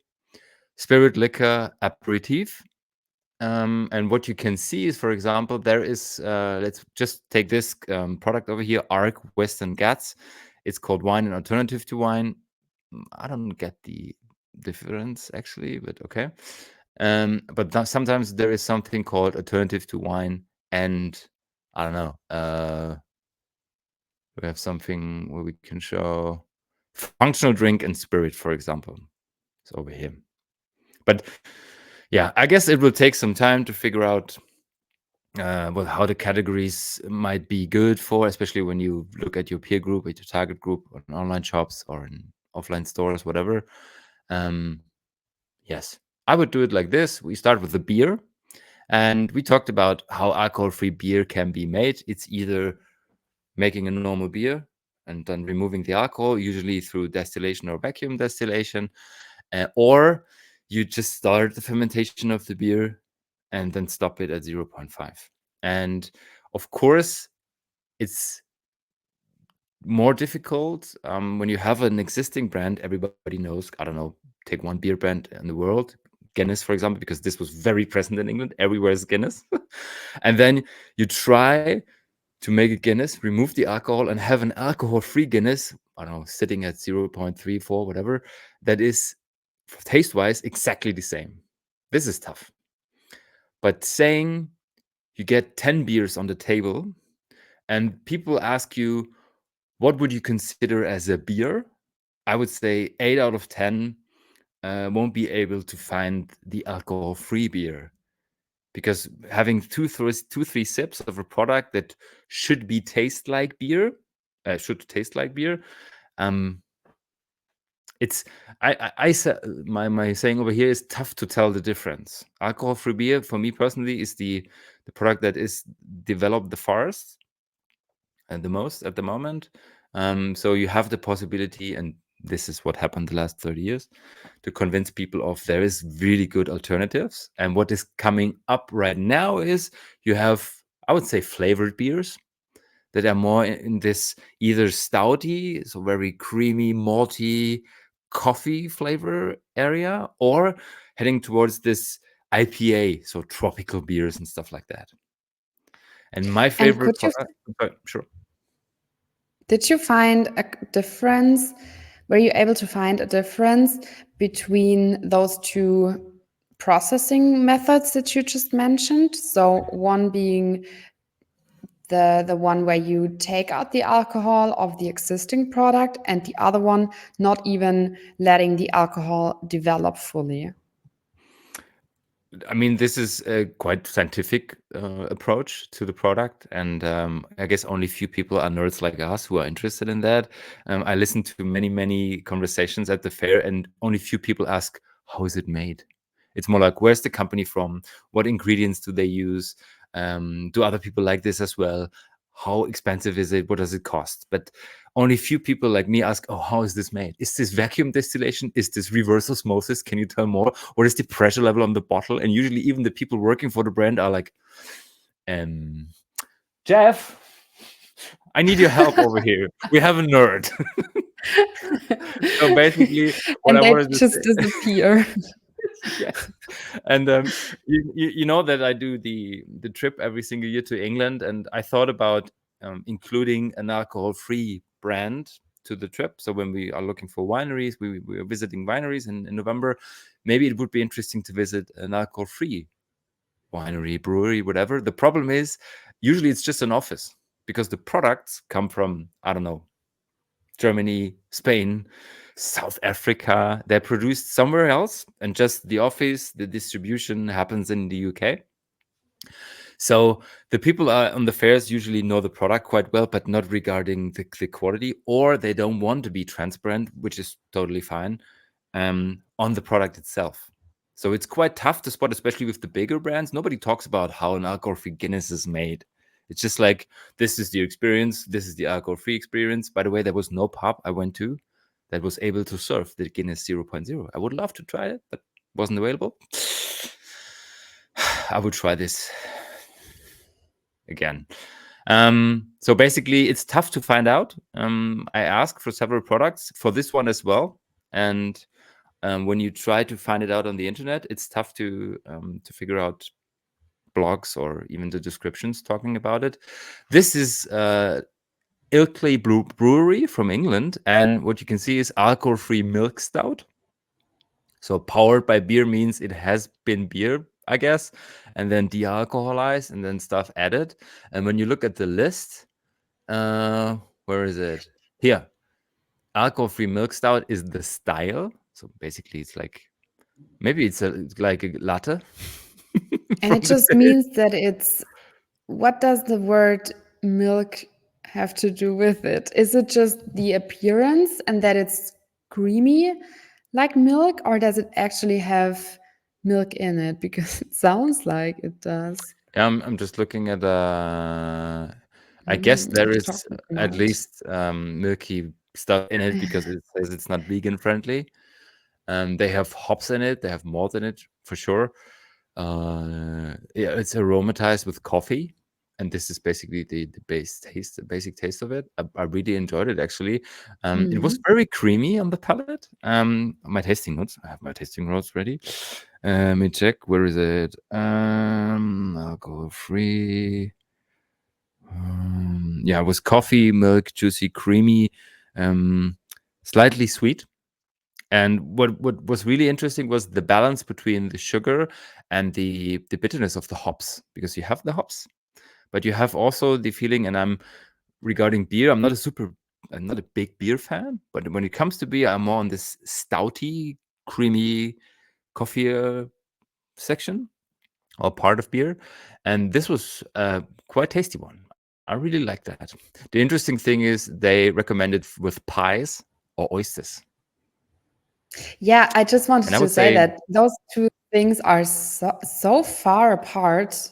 Spirit, liquor, aperitif. And what you can see is, for example, there is, let's just take this product over here, Arc Western Ghats. It's called wine and alternative to wine. I don't get the difference actually, but okay. But sometimes there is something called alternative to wine, and I don't know. We have something where we can show functional drink and spirit, for example. It's over here. But yeah, I guess it will take some time to figure out well, how the categories might be good for, especially when you look at your peer group, at your target group, on online shops or in offline stores, whatever. Yes, I would do it like this. We start with the beer, and we talked about how alcohol-free beer can be made. It's either making a normal beer and then removing the alcohol, usually through distillation or vacuum distillation, or you just start the fermentation of the beer and then stop it at 0.5. And of course, it's more difficult when you have an existing brand. Everybody knows, I don't know, take one beer brand in the world, Guinness, for example, because this was very present in England. Everywhere is Guinness. And then you try to make a Guinness, remove the alcohol, and have an alcohol-free Guinness, I don't know, sitting at 0.34, whatever, that is, taste-wise, exactly the same. This is tough. But saying you get 10 beers on the table and people ask you, what would you consider as a beer? I would say 8 out of 10 won't be able to find the alcohol-free beer, because having two, three sips of a product that should taste like beer, um, it's my saying over here is tough to tell the difference. Alcohol-free beer, for me personally, is the product that is developed the farthest and the most at the moment. So you have the possibility, and this is what happened the last 30 years, to convince people of there is really good alternatives. And what is coming up right now is you have, I would say, flavored beers that are more in this either stouty, so very creamy, malty, coffee flavor area, or heading towards this IPA, so tropical beers and stuff like that. And my And favorite product, sure. did you find a difference? Were you able to find a difference between those two processing methods that you just mentioned? So one being the one where you take out the alcohol of the existing product, and the other one not even letting the alcohol develop fully. I mean, this is a quite scientific approach to the product, and I guess only few people are nerds like us who are interested in that. I listened to many conversations at the fair, and only few people ask, how is it made? It's more like, where's the company from? What ingredients do they use? Do other people like this as well? How expensive is it? What does it cost? But only few people like me ask, oh, how is this made? Is this vacuum distillation? Is this reverse osmosis? Can you tell more? What is the pressure level on the bottle? And usually even the people working for the brand are like, Jeff, I need your help over here. We have a nerd. So basically what And I they wanted to just say, disappear. yes. And you know that I do the trip every single year to England, and I thought about including an alcohol-free brand to the trip. So when we are looking for wineries, we are visiting wineries in November. Maybe it would be interesting to visit an alcohol-free winery, brewery, whatever. The problem is usually it's just an office, because the products come from, I don't know, Germany, Spain, South Africa. They're produced somewhere else, and just the office, the distribution happens in the UK. So the people on the fairs usually know the product quite well, but not regarding the quality, or they don't want to be transparent, which is totally fine, on the product itself. So it's quite tough to spot, especially with the bigger brands. Nobody talks about how an alcohol-free Guinness is made. It's just like, this is the experience. This is the alcohol-free experience. By the way, there was no pub I went to that was able to serve the Guinness 0.0. I would love to try it, but wasn't available. I would try this again. So basically, it's tough to find out. I asked for several products for this one as well. and when you try to find it out on the internet, it's tough to figure out blogs or even the descriptions talking about it. This is Ilkley Brewery from England, and what you can see is alcohol-free milk stout. So powered by beer means it has been beer, I guess, and then de-alcoholized and then stuff added. And when you look at the list, uh, where is it? Here, alcohol-free milk stout is the style. So basically, it's like maybe it's like a latte And from it the just means that it's, what does the word milk have to do with it? Is it just the appearance and that it's creamy like milk, or does it actually have milk in it? Because it sounds like it does. Yeah, I'm just looking at I guess there I'm is talking too at much. least milky stuff in it because it says it's not vegan friendly. They have hops in it, they have malt in it for sure. Yeah, it's aromatized with coffee, and this is basically the base taste, the basic taste of it. I really enjoyed it actually. It was Mhm. very creamy on the palate. My tasting notes. I have my tasting notes ready. Let me check. Where is it? Alcohol free. Yeah, it was coffee, milk, juicy, creamy, slightly sweet. And what was really interesting was the balance between the sugar and the bitterness of the hops, because you have the hops, but you have also the feeling. And I'm regarding beer, I'm not a big beer fan, but when it comes to beer, I'm more on this stouty, creamy coffee section or part of beer, and this was quite tasty one. I really like that. The interesting thing is they recommend it with pies or oysters, Yeah, I just and I wanted would to say say that those two things are so far apart.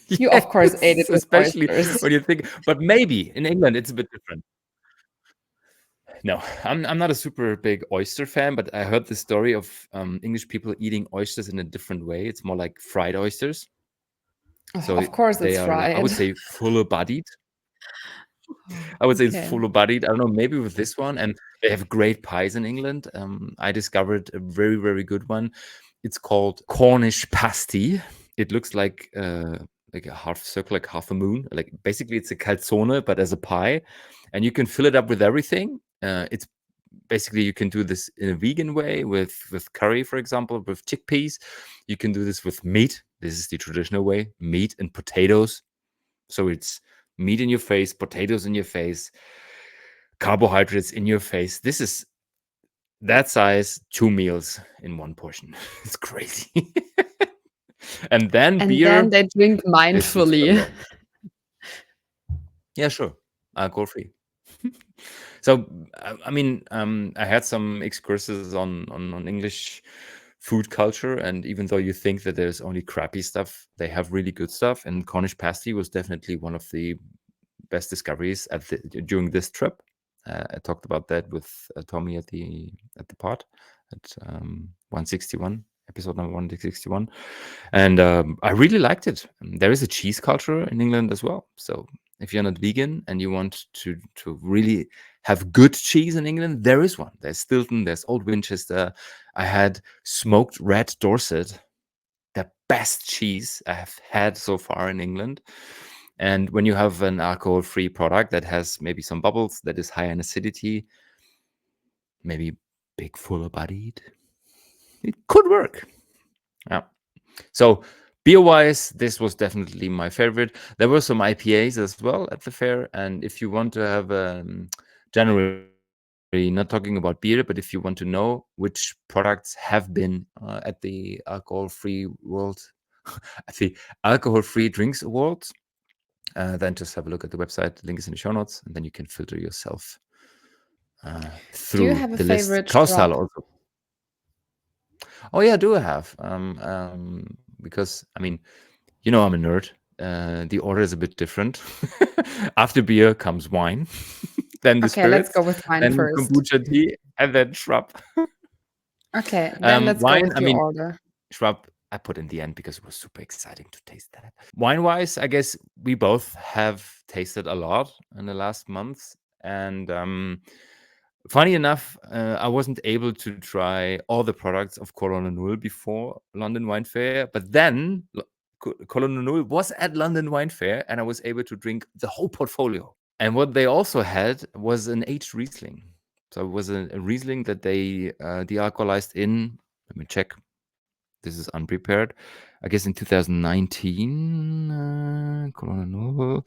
You, of course, ate it yes, with especially oysters. when you think, but maybe in England it's a bit different. No, I'm not a super big oyster fan, but I heard the story of English people eating oysters in a different way. It's more like fried oysters, Oh, so of course, they it's are, I would fried. say, fuller bodied. Oh, I would say it's okay. fuller bodied. I don't know, maybe with this one. And they have great pies in England. I discovered a very, very good one. It's called Cornish pasty. It looks like a half circle, like half a moon. Like basically, it's a calzone, but as a pie, and you can fill it up with everything. It's basically you can do this in a vegan way with curry, for example, with chickpeas. You can do this with meat. This is the traditional way: meat and potatoes. So it's meat in your face, potatoes in your face, carbohydrates in your face. This is that size, 2 meals in one portion. It's crazy. And then And then beer, they drink this is the mindfully. love. Yeah, sure. Alcohol free. So, I mean, I had some excursions on English food culture, and even though you think that there's only crappy stuff, they have really good stuff. And Cornish pasty was definitely one of the best discoveries during this trip. I talked about that with Tommy at the pod at 161, episode number 161, and I really liked it. There is a cheese culture in England as well. So if you're not vegan and you want to really have good cheese in England, there is one. There's Stilton, there's Old Winchester. I had smoked red Dorset, the best cheese I have had so far in England. And when you have an alcohol-free product that has maybe some bubbles, that is high in acidity, maybe big, fuller bodied, it could work. Yeah. So beer-wise, this was definitely my favorite. There were some IPAs as well at the fair, and if you want to have generally not talking about beer, but if you want to know which products have been at the alcohol-free world, at the alcohol-free drinks awards, then just have a look at the website. The link is in the show notes, and then you can filter yourself Do you through have a the list. favorite Klaus shrub? also. Oh yeah, I do have. Because I mean, I'm a nerd. The order is a bit different. After beer comes wine, then the Okay, let's spirits, go with wine then first. kombucha tea, and then shrub. Okay, then let's go Wine, with I your mean, order. shrub, I put in the end because it was super exciting to taste that. Wine wise, I guess we both have tasted a lot in the last months. And Funny enough, I wasn't able to try all the products of Corona Null before London Wine Fair, but then Corona Null was at London Wine Fair, and I was able to drink the whole portfolio. And what they also had was an aged Riesling. So it was a Riesling that they de-alcoholized in. Let me check. This is unprepared. I guess in 2019, Corona Noble,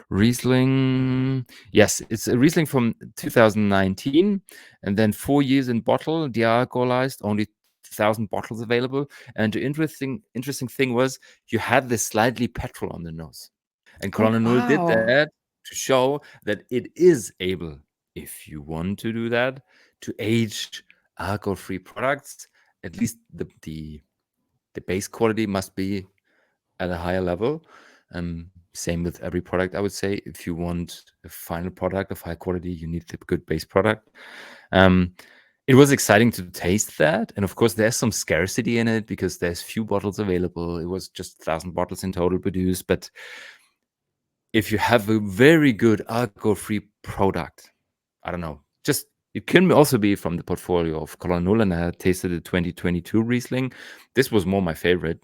Riesling. Yes, it's a Riesling from 2019, and then 4 years in bottle, de-alcoholized, only 1,000 bottles available. And the interesting thing was you had this slightly petrol on the nose. And Oh, Corona Null did wow. that to show that it is able, if you want to do that, to age alcohol-free products. At least the base quality must be at a higher level. Same with every product, I would say. If you want a final product of high quality, you need the good base product. Um, it was exciting to taste that, and of course, there's some scarcity in it because there's few bottles available. It was just 1,000 bottles in total produced, but if you have a very good alcohol-free product, I don't know, just it can also be from the portfolio of Colonel Null, and I had tasted the 2022 Riesling. This was more my favorite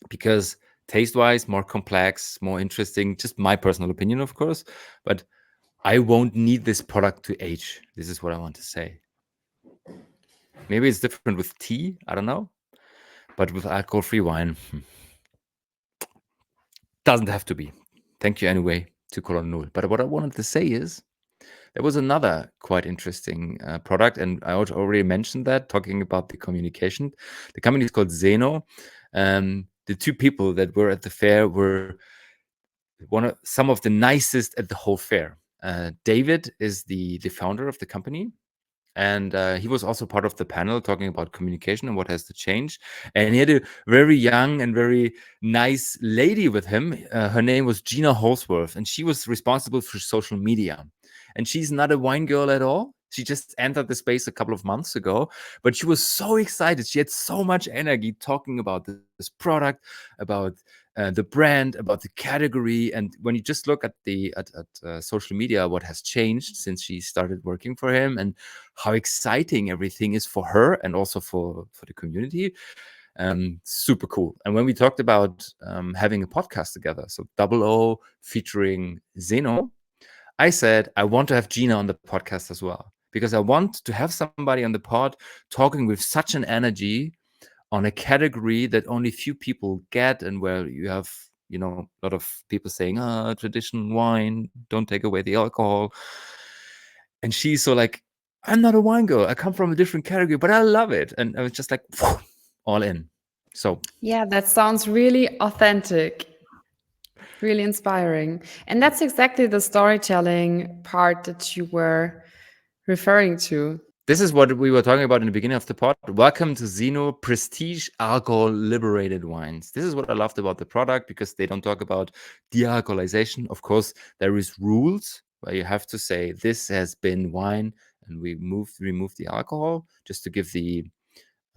because taste-wise, more complex, more interesting. Just my personal opinion, of course, but I won't need this product to age. This is what I want to say. Maybe it's different with tea. I don't know, but with alcohol-free wine, doesn't have to be. Thank you anyway to Colonel Null. But what I wanted to say is there was another quite interesting product, and I already mentioned that, talking about the communication. The company is called Zeno. The two people that were at the fair were some of the nicest at the whole fair. David is the founder of the company, and he was also part of the panel talking about communication and what has to change. And he had a very young and very nice lady with him. Her name was Gina Holsworth, and she was responsible for social media. And she's not a wine girl at all. She just entered the space a couple of months ago, but she was so excited. She had so much energy talking about this product, about the brand, about the category. And when you just look at social media, what has changed since she started working for him, and how exciting everything is for her and also for the community. Super cool. And when we talked about having a podcast together, so Double O featuring Zeno, I said I want to have Gina on the podcast as well, because I want to have somebody on the pod talking with such an energy on a category that only few people get, and where you have a lot of people saying, traditional wine, don't take away the alcohol. And she's so like, I'm not a wine girl, I come from a different category, but I love it. And I was just like, all in. So Yeah, that sounds really authentic, really inspiring. And that's exactly the storytelling part that you were referring to. this is what we were talking about in the beginning of the pod. Welcome to Zeno Prestige Alcohol Liberated Wines. This is what I loved about the product, because they don't talk about de-alcoholization. Of course, there is rules where you have to say this has been wine, and we remove the alcohol just to give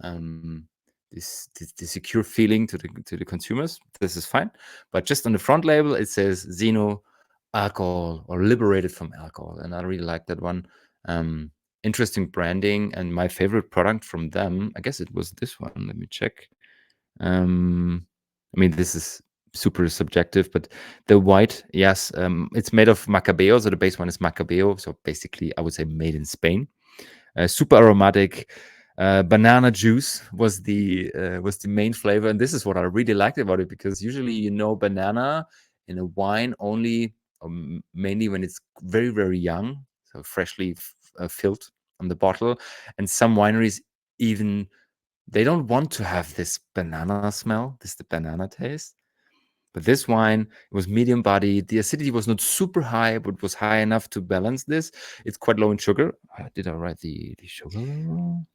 um, the secure feeling to the consumers. This is fine, but just on the front label it says Zeno alcohol or liberated from alcohol, and I really like that one. Interesting branding, and my favorite product from them, I guess it was this one. Let me check. I mean, this is super subjective, but the white, yes, it's made of Macabeo, so the base one is Macabeo, so basically I would say made in Spain. Super aromatic. Banana juice was the main flavor, and this is what I really liked about it, because usually banana in a wine only, or mainly when it's very very young, so freshly filled on the bottle, and some wineries even they don't want to have this banana smell, the banana taste. But this wine, it was medium bodied. The acidity was not super high, but was high enough to balance this. It's quite low in sugar. Did I write the sugar level?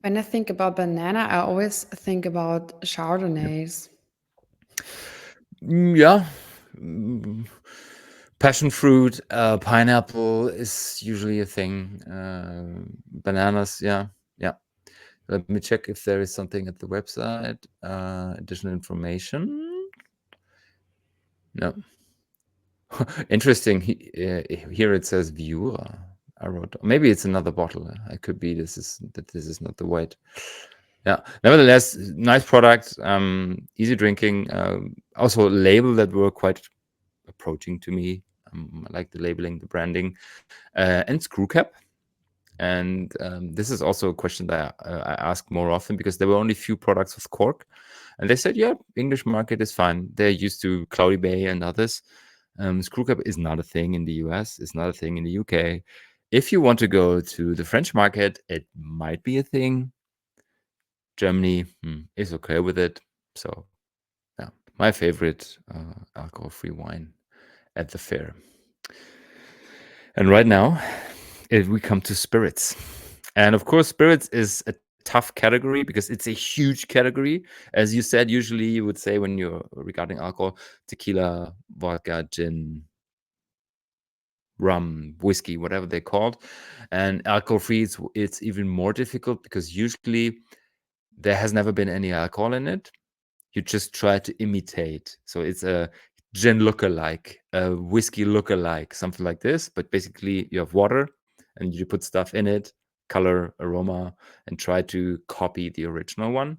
When I think about banana, I always think about Yeah. Chardonnays. Yeah. Mm, Passion fruit, pineapple is usually a thing. Bananas, yeah, yeah. Let me check if there is something at the website. Additional information. No. Interesting. Here it says viewer. I wrote. Maybe it's another bottle. It could be this is not the weight. Yeah. Nevertheless, nice product. Easy drinking. Also, a label that were quite approaching to me. I like the labeling, the branding, and screw cap. And this is also a question that I ask more often because there were only few products with cork, and they said, yeah, English market is fine. They're used to Cloudy Bay and others. Screw cap is not a thing in the US. It's not a thing in the UK. If you want to go to the French market, it might be a thing. Germany is okay with it. So, yeah, my favorite alcohol-free wine at the fair. And right now, we come to spirits. And of course, spirits is a tough category because it's a huge category. As you said, usually you would say when you're regarding alcohol, tequila, vodka, gin, rum, whiskey, whatever they're called. And alcohol-free, it's even more difficult because usually there has never been any alcohol in it. You just try to imitate. So it's a gin look-alike, a whiskey look-alike, something like this. But basically, you have water and you put stuff in it, color, aroma, and try to copy the original one.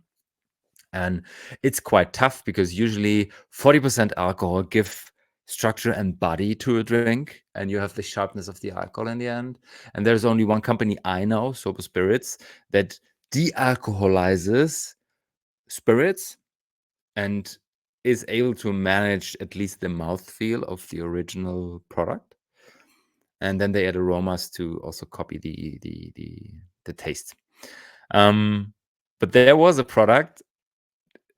And it's quite tough because usually 40% alcohol give structure and body to a drink, and you have the sharpness of the alcohol in the end. And there's only one company I know, Sober Spirits, that de-alcoholizes spirits and is able to manage at least the mouthfeel of the original product. And then they add aromas to also copy the taste. But there was a product,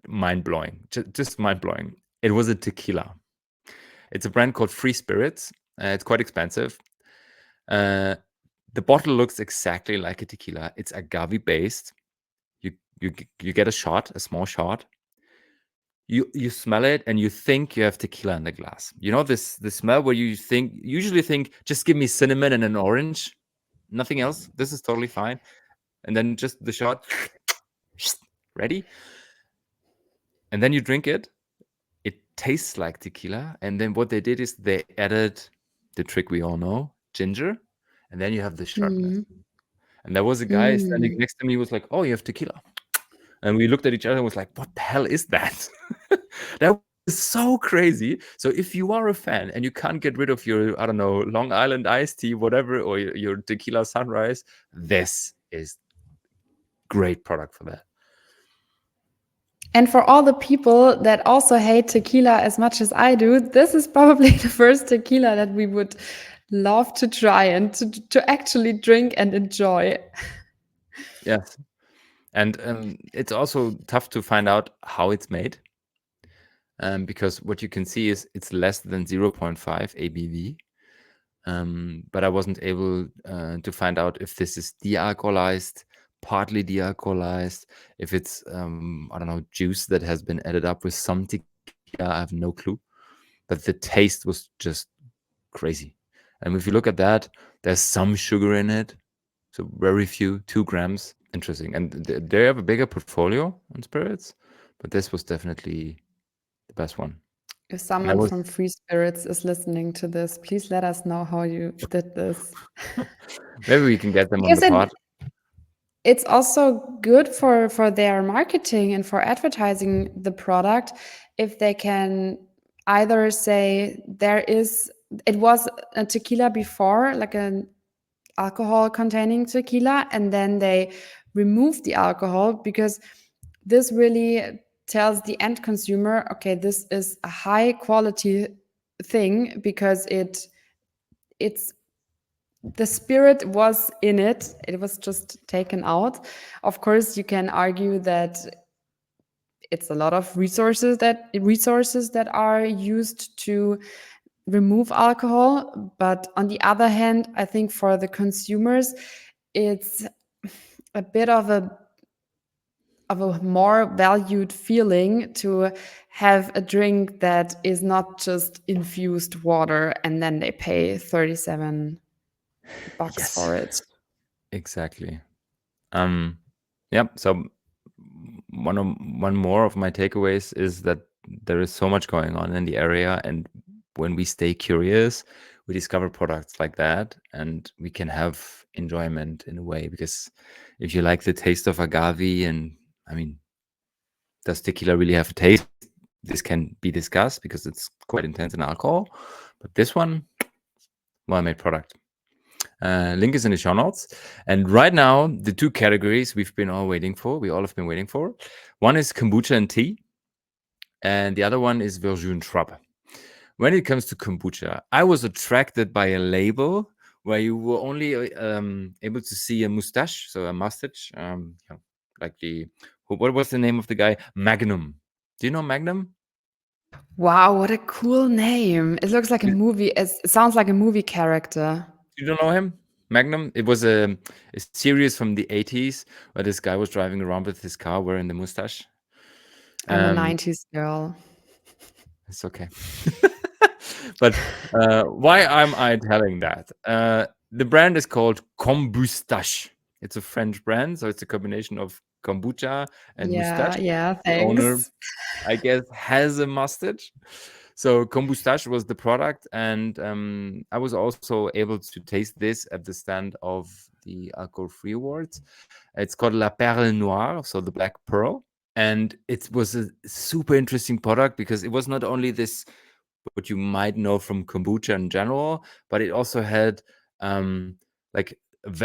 mind-blowing, just mind-blowing. It was a tequila. It's a brand called Free Spirits. It's quite expensive. The bottle looks exactly like a tequila. It's agave-based. You get a shot, a small shot. You smell it and you think you have tequila in the glass. You know this smell where you usually think, just give me cinnamon and an orange, nothing else. This is totally fine. And then just the shot, ready? And then you drink it. It tastes like tequila. And then what they did is they added the trick we all know, ginger, and then you have the sharpness. Mm. And there was a guy standing Mm. next to me, was like, "Oh, you have tequila." And we looked at each other and was like, "What the hell is that?" That was so crazy. So if you are a fan and you can't get rid of your, I don't know, Long Island iced tea, whatever, or your tequila sunrise, this is great product for that. And for all the people that also hate tequila as much as I do, this is probably the first tequila that we would love to try and to actually drink and enjoy. Yes. And it's also tough to find out how it's made. Because what you can see is it's less than 0.5 ABV. But I wasn't able to find out if this is de-alcoholized, partly de-alcoholized, if it's, I don't know, juice that has been added up with some tequila. I have no clue. But the taste was just crazy. And if you look at that, there's some sugar in it. So very few, 2 grams. Interesting. And they have a bigger portfolio on spirits, but this was definitely the best one. If And I someone was from Free Spirits is listening to this, please let us know how you did this. maybe we can get them on Because the pod. it's also good for their marketing and for advertising the product if they can either say it was a tequila before, like an alcohol containing tequila, and then they remove the alcohol, because this really tells the end consumer, okay, this is a high quality thing because it's the spirit was in it. It was just taken out. Of course, you can argue that it's a lot of resources that are used to remove alcohol, but on the other hand, I think for the consumers, it's a bit of a more valued feeling to have a drink that is not just infused water and then they pay 37 bucks Yes, for it. exactly. Yeah. So one more of my takeaways is that there is so much going on in the area, and when we stay curious, we discover products like that, and we can have enjoyment in a way. Because if you like the taste of agave, and I mean, does tequila really have a taste? This can be discussed because it's quite intense in alcohol. But this one, well-made product. Link is in the show notes. And right now, the two categories we all have been waiting for. One is kombucha and tea, and the other one is Verjus shrub. When it comes to kombucha, I was attracted by a label where you were only able to see a mustache, so a mustache, like what was the name of the guy? Magnum. Do you know Magnum? Wow, what a cool name. It looks like a You, movie. It sounds like a movie character. you don't know him? Magnum? It was a series from the 80s where this guy was driving around with his car wearing the mustache. I'm a Um, 90s girl. it's okay. But why am I telling that? The brand is called Kombustache. It's a French brand, so it's a combination of kombucha and Yeah, mustache. yeah, The owner, thanks. I guess, has a mustache. So kombustache was the product, and I was also able to taste this at the stand of the Alcohol Free Awards. It's called La Perle Noire, so the black pearl. And it was a super interesting product because it was not only this, what you might know from kombucha in general, but it also had like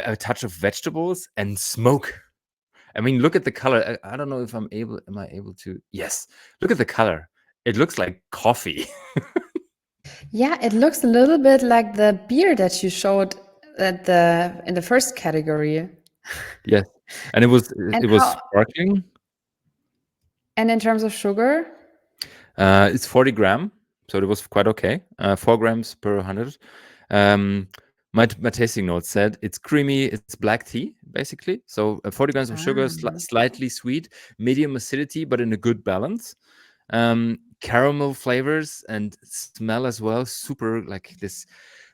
a touch of vegetables and smoke. I mean, look at the color. I don't know if am I able to? Yes. Look at the color. It looks like coffee. Yeah, it looks a little bit like the beer that you showed in the first category. Yes. And And it was how sparkling. and in terms of sugar? It's 40 gram, so it was quite okay. 4 grams per 100. Um, my tasting notes said it's creamy, it's black tea, basically. So 40 grams of sugar, Ah. slightly sweet, medium acidity, but in a good balance. Caramel flavors and smell as well. Super like this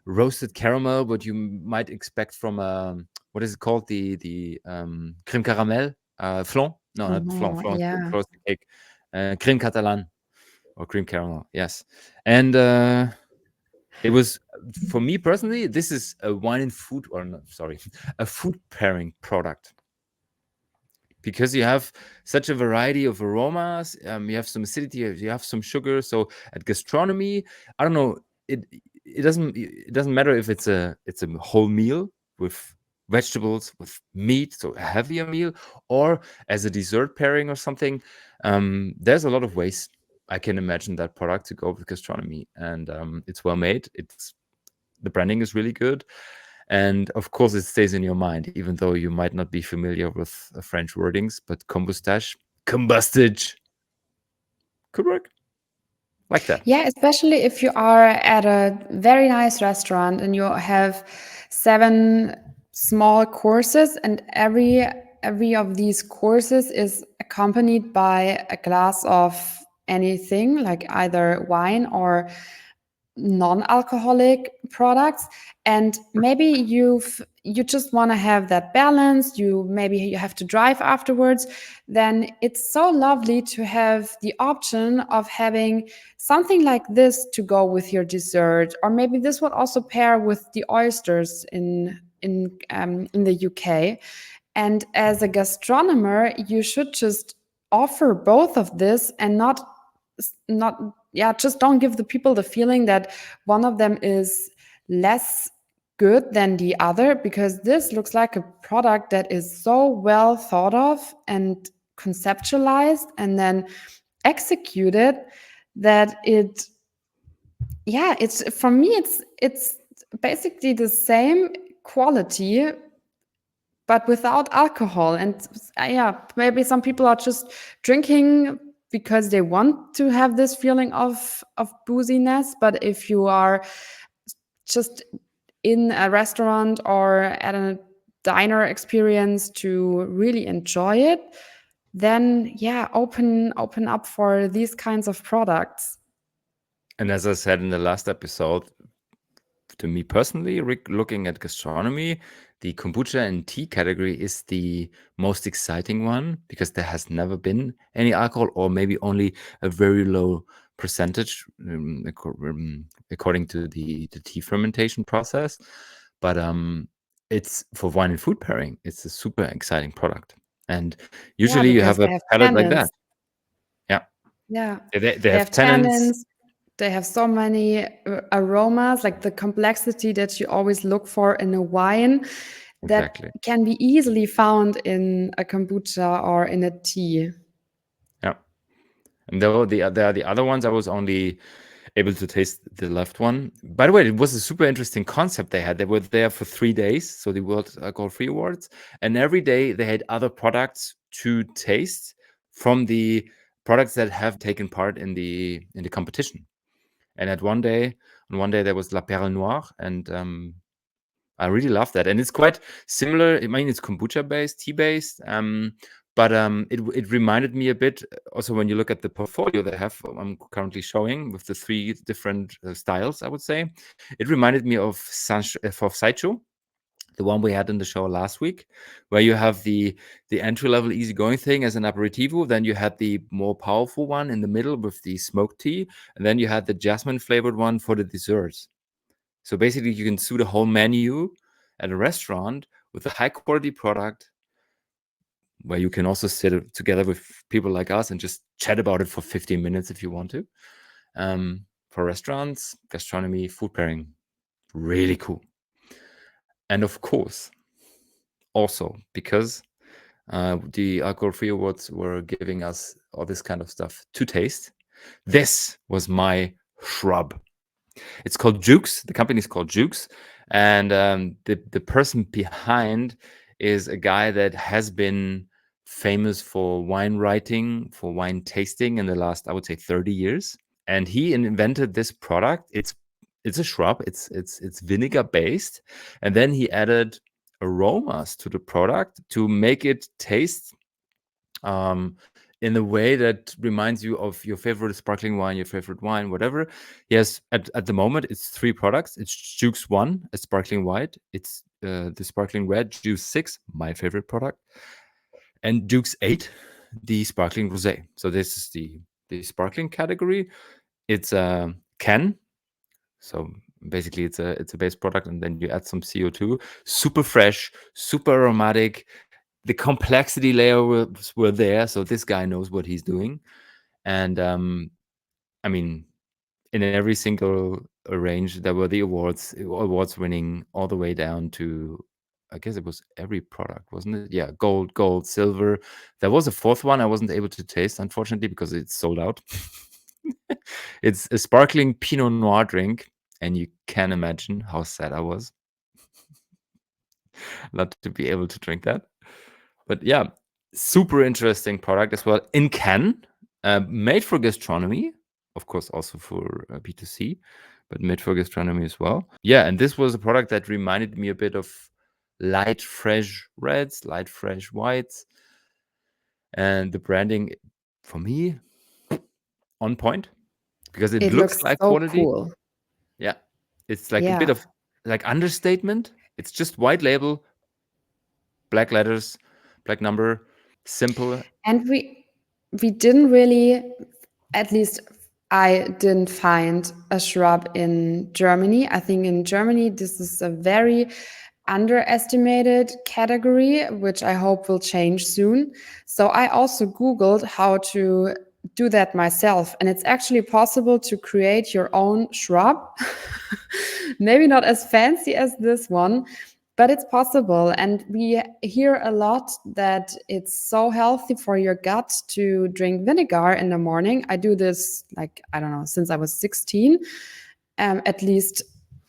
roasted caramel, what you might expect from what is it called? The crème caramel, flan? No, not flan. Oh, Flan is the yeah. frosted cake. Crème catalane or cream caramel. Yes, and it was for me personally. This is a wine and food, or no, sorry, a food pairing product because you have such a variety of aromas. You have some acidity, you have some sugar. So at gastronomy, I don't know. It doesn't matter if it's a whole meal with vegetables with meat, so a heavier meal, or as a dessert pairing or something. There's a lot of ways I can imagine that product to go with gastronomy, and it's well made. The branding is really good. And of course, it stays in your mind, even though you might not be familiar with French wordings. But combustage, combustage could work like that. Yeah, especially if you are at a very nice restaurant and you have 7 small courses, and every of these courses is accompanied by a glass of anything, like either wine or non-alcoholic products. And maybe you just want to have that balance, maybe you have to drive afterwards, then it's so lovely to have the option of having something like this to go with your dessert. Or maybe this would also pair with the oysters in the UK. And as a gastronomer, you should just offer both of this and not yeah, just don't give the people the feeling that one of them is less good than the other, because this looks like a product that is so well thought of and conceptualized and then executed that it's, for me, it's basically the same quality but without alcohol. And yeah, maybe some people are just drinking because they want to have this feeling of booziness. But if you are just in a restaurant or at a diner experience to really enjoy it, then yeah, open up for these kinds of products. And as I said in the last episode, to me personally, looking at gastronomy, the kombucha and tea category is the most exciting one because there has never been any alcohol, or maybe only a very low percentage according to the tea fermentation process. But it's for wine and food pairing. It's a super exciting product, and Yeah, usually you because have a they have palette like that. tannins. Yeah, Yeah, they they have have tannins. tannins. They have so many aromas, like the complexity that you always look for in a wine that Exactly. can be easily found in a kombucha or in a tea. Yeah. And though there are the other ones, I was only able to taste the left one. By the way, it was a super interesting concept they had. They were there for 3 days, so the World Alcohol Free Awards, and every day they had other products to taste from the products that have taken part in the competition. And on one day there was La Perle Noire, and I really love that, and it's quite similar. I mean, it's kombucha based, tea based, but it reminded me a bit. Also, when you look at the portfolio they have, I'm currently showing with the three different styles, I would say it reminded me of Saicho, the one we had in the show last week, where you have the entry level easygoing thing as an aperitivo, then you had the more powerful one in the middle with the smoked tea, and then you had the jasmine flavored one for the desserts. So basically, you can suit a whole menu at a restaurant with a high quality product where you can also sit together with people like us and just chat about it for 15 minutes if you want to. For restaurants, gastronomy, food pairing, really cool. And of course, also because the Alcohol Free Awards were giving us all this kind of stuff to taste, this was my shrub. It's called Jukes. The company is called Jukes, and the person behind is a guy that has been famous for wine writing, for wine tasting in the last, I would say, 30 years. And he invented this product. It's a shrub. It's vinegar based, and then he added aromas to the product to make it taste um, in a way that reminds you of your favorite sparkling wine, your favorite wine, whatever. Yes, at the moment, it's three products. It's Juice 1, a sparkling white. It's the sparkling red, Juice 6, my favorite product. And Juice 8, the sparkling rosé. So this is the sparkling category. It's a can. So basically, it's a base product, and then you add some CO2. Super fresh, super aromatic, the complexity layer were there, so this guy knows what he's doing. And I mean, in every single range, there were the awards winning all the way down to, I guess it was every product, wasn't it? Yeah, gold, silver. There was a fourth one I wasn't able to taste, unfortunately, because it's sold out. It's a sparkling Pinot Noir drink, and you can imagine how sad I was not to be able to drink that. But yeah, super interesting product as well in can, made for gastronomy, of course, also for B2C, but made for gastronomy as well. Yeah, and this was a product that reminded me a bit of light, fresh reds, light, fresh whites. And the branding, for me, on point because it It looks looks like so quality. cool. Yeah, it's like a bit Yeah. of like understatement. It's just white label, black letters, black number, simple. And we didn't really, at least I didn't find a shrub in Germany. I think in Germany this is a very underestimated category, which I hope will change soon. So I also Googled how to do that myself. And it's actually possible to create your own shrub. Maybe not as fancy as this one, but it's possible. And we hear a lot that it's so healthy for your gut to drink vinegar in the morning. I do this, like, I don't know, since I was 16. At least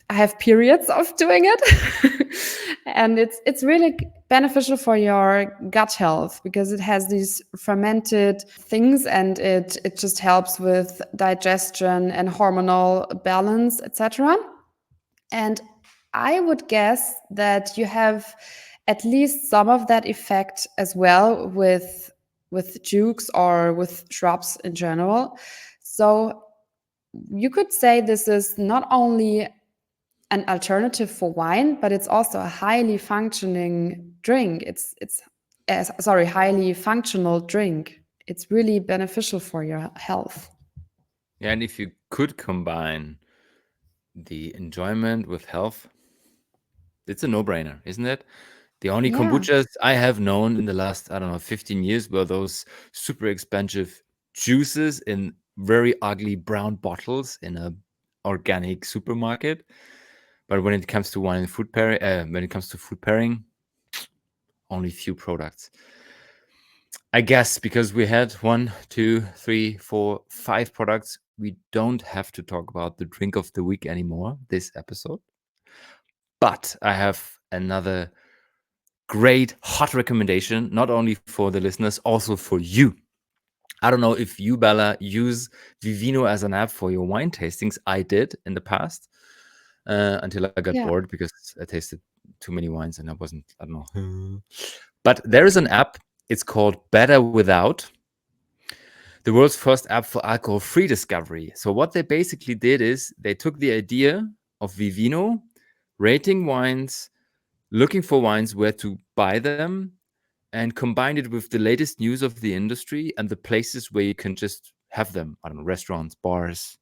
I have periods of doing it. And it's really beneficial for your gut health because it has these fermented things, and it just helps with digestion and hormonal balance, etc. And I would guess that you have at least some of that effect as well with jukes or with shrubs in general. So you could say this is not only an alternative for wine, but it's also a highly functioning drink. Highly functional drink. It's really beneficial for your health. Yeah, and if you could combine the enjoyment with health, it's a no-brainer, isn't it? The only Yeah. kombuchas I have known in the last, I don't know, 15 years were those super expensive juices in very ugly brown bottles in a organic supermarket. But when it comes to wine and food pairing, when it comes to food pairing, only few products. I guess because we had one, two, three, four, five products, we don't have to talk about the drink of the week anymore this episode. But I have another great hot recommendation, not only for the listeners, also for you. I don't know if you, Bella, use Vivino as an app for your wine tastings. I did in the past until I got Yeah. bored because I tasted too many wines and I don't know. But there is an app. It's called Better Without, the world's first app for alcohol free discovery. So, what they basically did is they took the idea of Vivino, rating wines, looking for wines, where to buy them, and combined it with the latest news of the industry and the places where you can just have them. I don't know, restaurants, bars,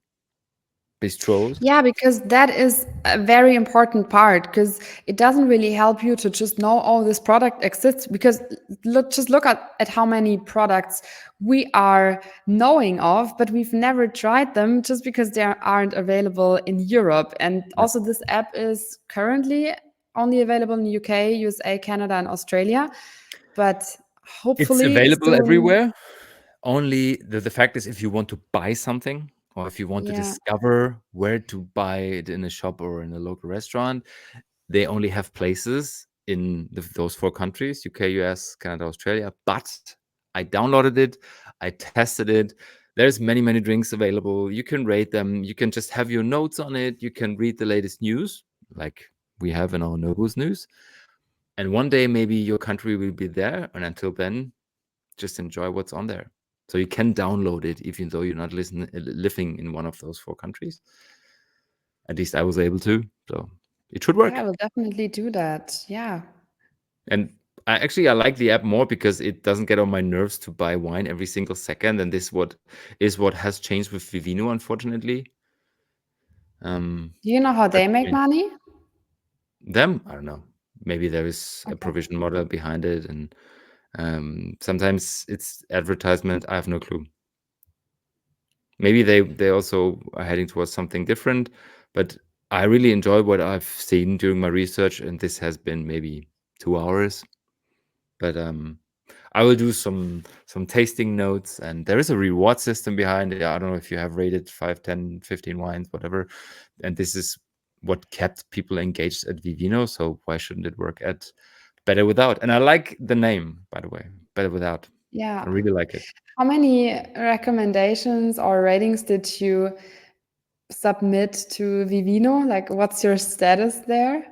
bistros. Yeah, because that is a very important part because it doesn't really help you to just know, oh, this product exists because look at how many products we are knowing of, but we've never tried them just because they aren't available in Europe. And Yeah. also this app is currently only available in the UK, USA, Canada, and Australia. But It's hopefully available soon, everywhere. Only the fact is, if you want to buy something or if you want to yeah. discover where to buy it in a shop or in a local restaurant, they only have places in those four countries: UK, US, Canada, Australia. But I downloaded it, I tested it. There's many drinks available. You can rate them. You can just have your notes on it. You can read the latest news, like we have in our No Booze news. And one day, maybe your country will be there. And until then, just enjoy what's on there. So you can download it, even though you're not living in one of those four countries. At least I was able to. So it should Yeah, I work. will definitely do that. Yeah. And I like the app more because it doesn't get on my nerves to buy wine every single second. And this what has changed with Vivino, unfortunately. Do you know how But they I make mean, money? them, I don't know. Maybe there is a Okay. provision model behind it, and sometimes it's advertisement. I have no clue. Maybe they also are heading towards something different, but I really enjoy what I've seen during my research, and this has been maybe 2 hours. But I will do some tasting notes, and there is a reward system behind it. I don't know if you have rated 5, 10, 15 wines, whatever. And this is what kept people engaged at Vivino. So why shouldn't it work at Better Without? And I like the name, by the way, Better Without. Yeah. I really like it. How many recommendations or ratings did you submit to Vivino? Like, what's your status there?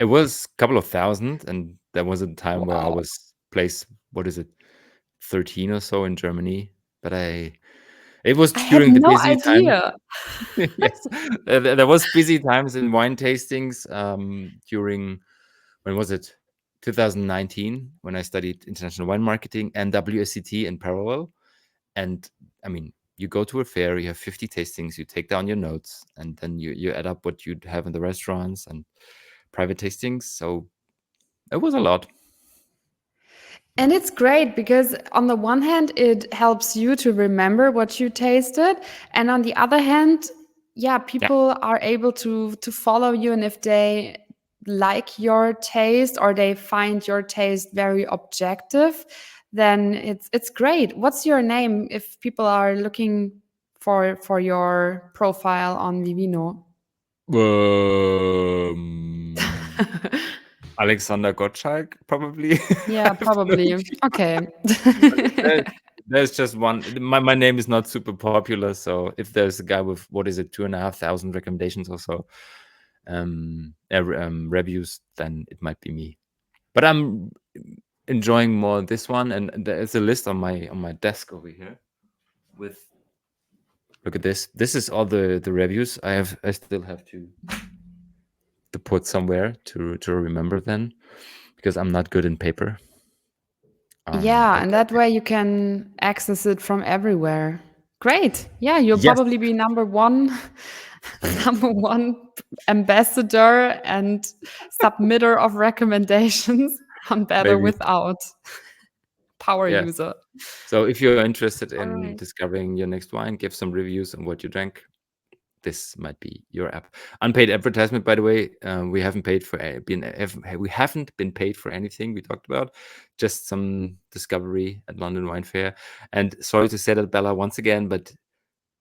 It was a couple of thousand, and there was a time where I Wow. was placed, what is it, 13 or so in Germany. But it was I had during the no busy time. idea. Yes, there was busy times in wine tastings during, when was it? 2019, when I studied international wine marketing and WSET in parallel. And I mean, you go to a fair, you have 50 tastings, you take down your notes, and then you add up what you'd have in the restaurants and private tastings. So it was a lot. And it's great because, on the one hand, it helps you to remember what you tasted. And on the other hand, yeah, Yeah. people are able to follow you. And if they like your taste or they find your taste very objective, then it's great. What's your name if people are looking for your profile on Vivino? Um, Alexander Gottschalk, probably. Yeah, probably. Okay. But there's just one. My name is not super popular, so if there's a guy with, what is it, 2,500 recommendations or so, reviews, then it might be me. But I'm enjoying more this one, and there's a list on my desk over here with. Look at this. This is all the reviews I have. I still have to put somewhere to remember then, because I'm not good in paper. Yeah, But and that way you can access it from everywhere. Great. Yeah, you'll Yes, probably be number one, number one ambassador and submitter of recommendations on Better maybe. Without Power Yeah. User. So if you're interested All in right. discovering your next wine, give some reviews on what you drank. This might be your app. Unpaid advertisement, by the way. We haven't paid for we haven't been paid for anything we talked about. Just some discovery at London Wine Fair. And sorry to say that, Bella, once again, but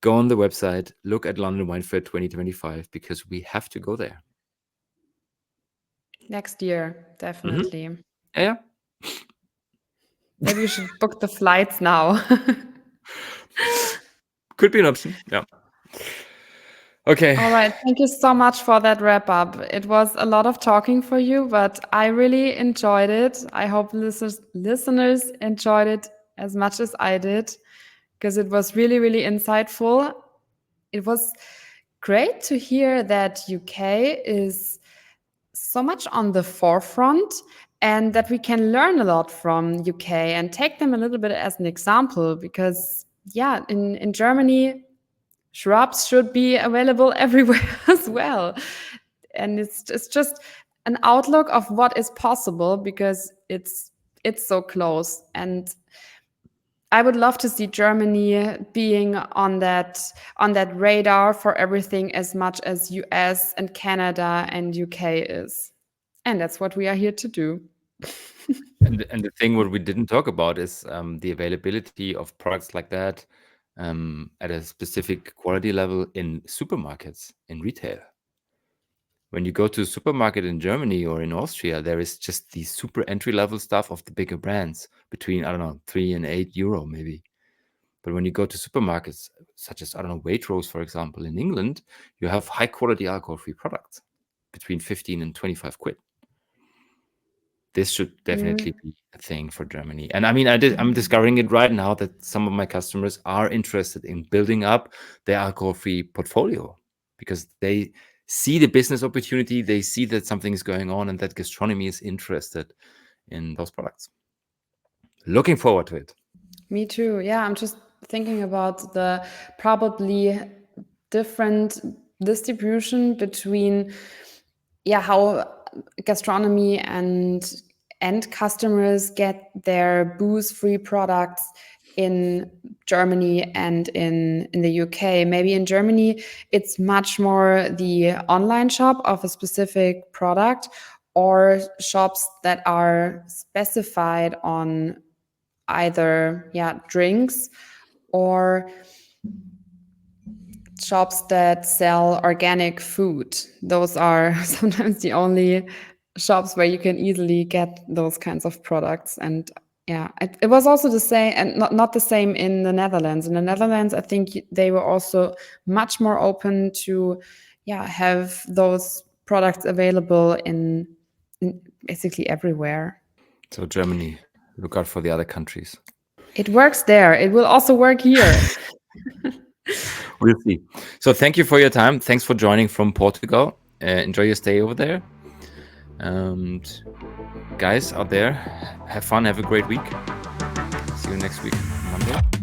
go on the website, look at London Wine Fair 2025 because we have to go there. Next year, definitely. Yeah. Maybe you should book the flights now. Could be an option. Yeah. Okay. All right. Thank you so much for that wrap up. It was a lot of talking for you, but I really enjoyed it. I hope listeners enjoyed it as much as I did because it was really, really insightful. It was great to hear that UK is so much on the forefront and that we can learn a lot from UK and take them a little bit as an example because yeah, in Germany Shrubs should be available everywhere as well. And it's just an outlook of what is possible because it's so close. And I would love to see Germany being on that radar for everything as much as US and Canada and UK is. And that's what we are here to do. And the thing what we didn't talk about is the availability of products like that at a specific quality level in supermarkets, in retail. When you go to a supermarket in Germany or in Austria, there is just the super entry-level stuff of the bigger brands between, I don't know, 3 and 8 euro maybe. But when you go to supermarkets such as, I don't know, Waitrose, for example, in England, you have high-quality alcohol-free products between 15 and 25 quid. This should definitely be a thing for Germany. And I mean, I'm discovering it right now that some of my customers are interested in building up their alcohol-free portfolio because they see the business opportunity, they see that something is going on and that gastronomy is interested in those products. Looking forward to it. Me too. Yeah, I'm just thinking about the probably different distribution between how gastronomy and end customers get their booze-free products in Germany and in the UK. Maybe in Germany, it's much more the online shop of a specific product or shops that are specified on either drinks or shops that sell organic food. Those are sometimes the only shops where you can easily get those kinds of products. And it was also the same, and not the same in the Netherlands. In the Netherlands, I think they were also much more open to have those products available in basically everywhere. So Germany, look out for the other countries. It works there. It will also work here. We'll see. So thank you for your time. Thanks for joining from Portugal. Enjoy your stay over there. And guys out there, have fun. Have a great week. See you next week, Monday.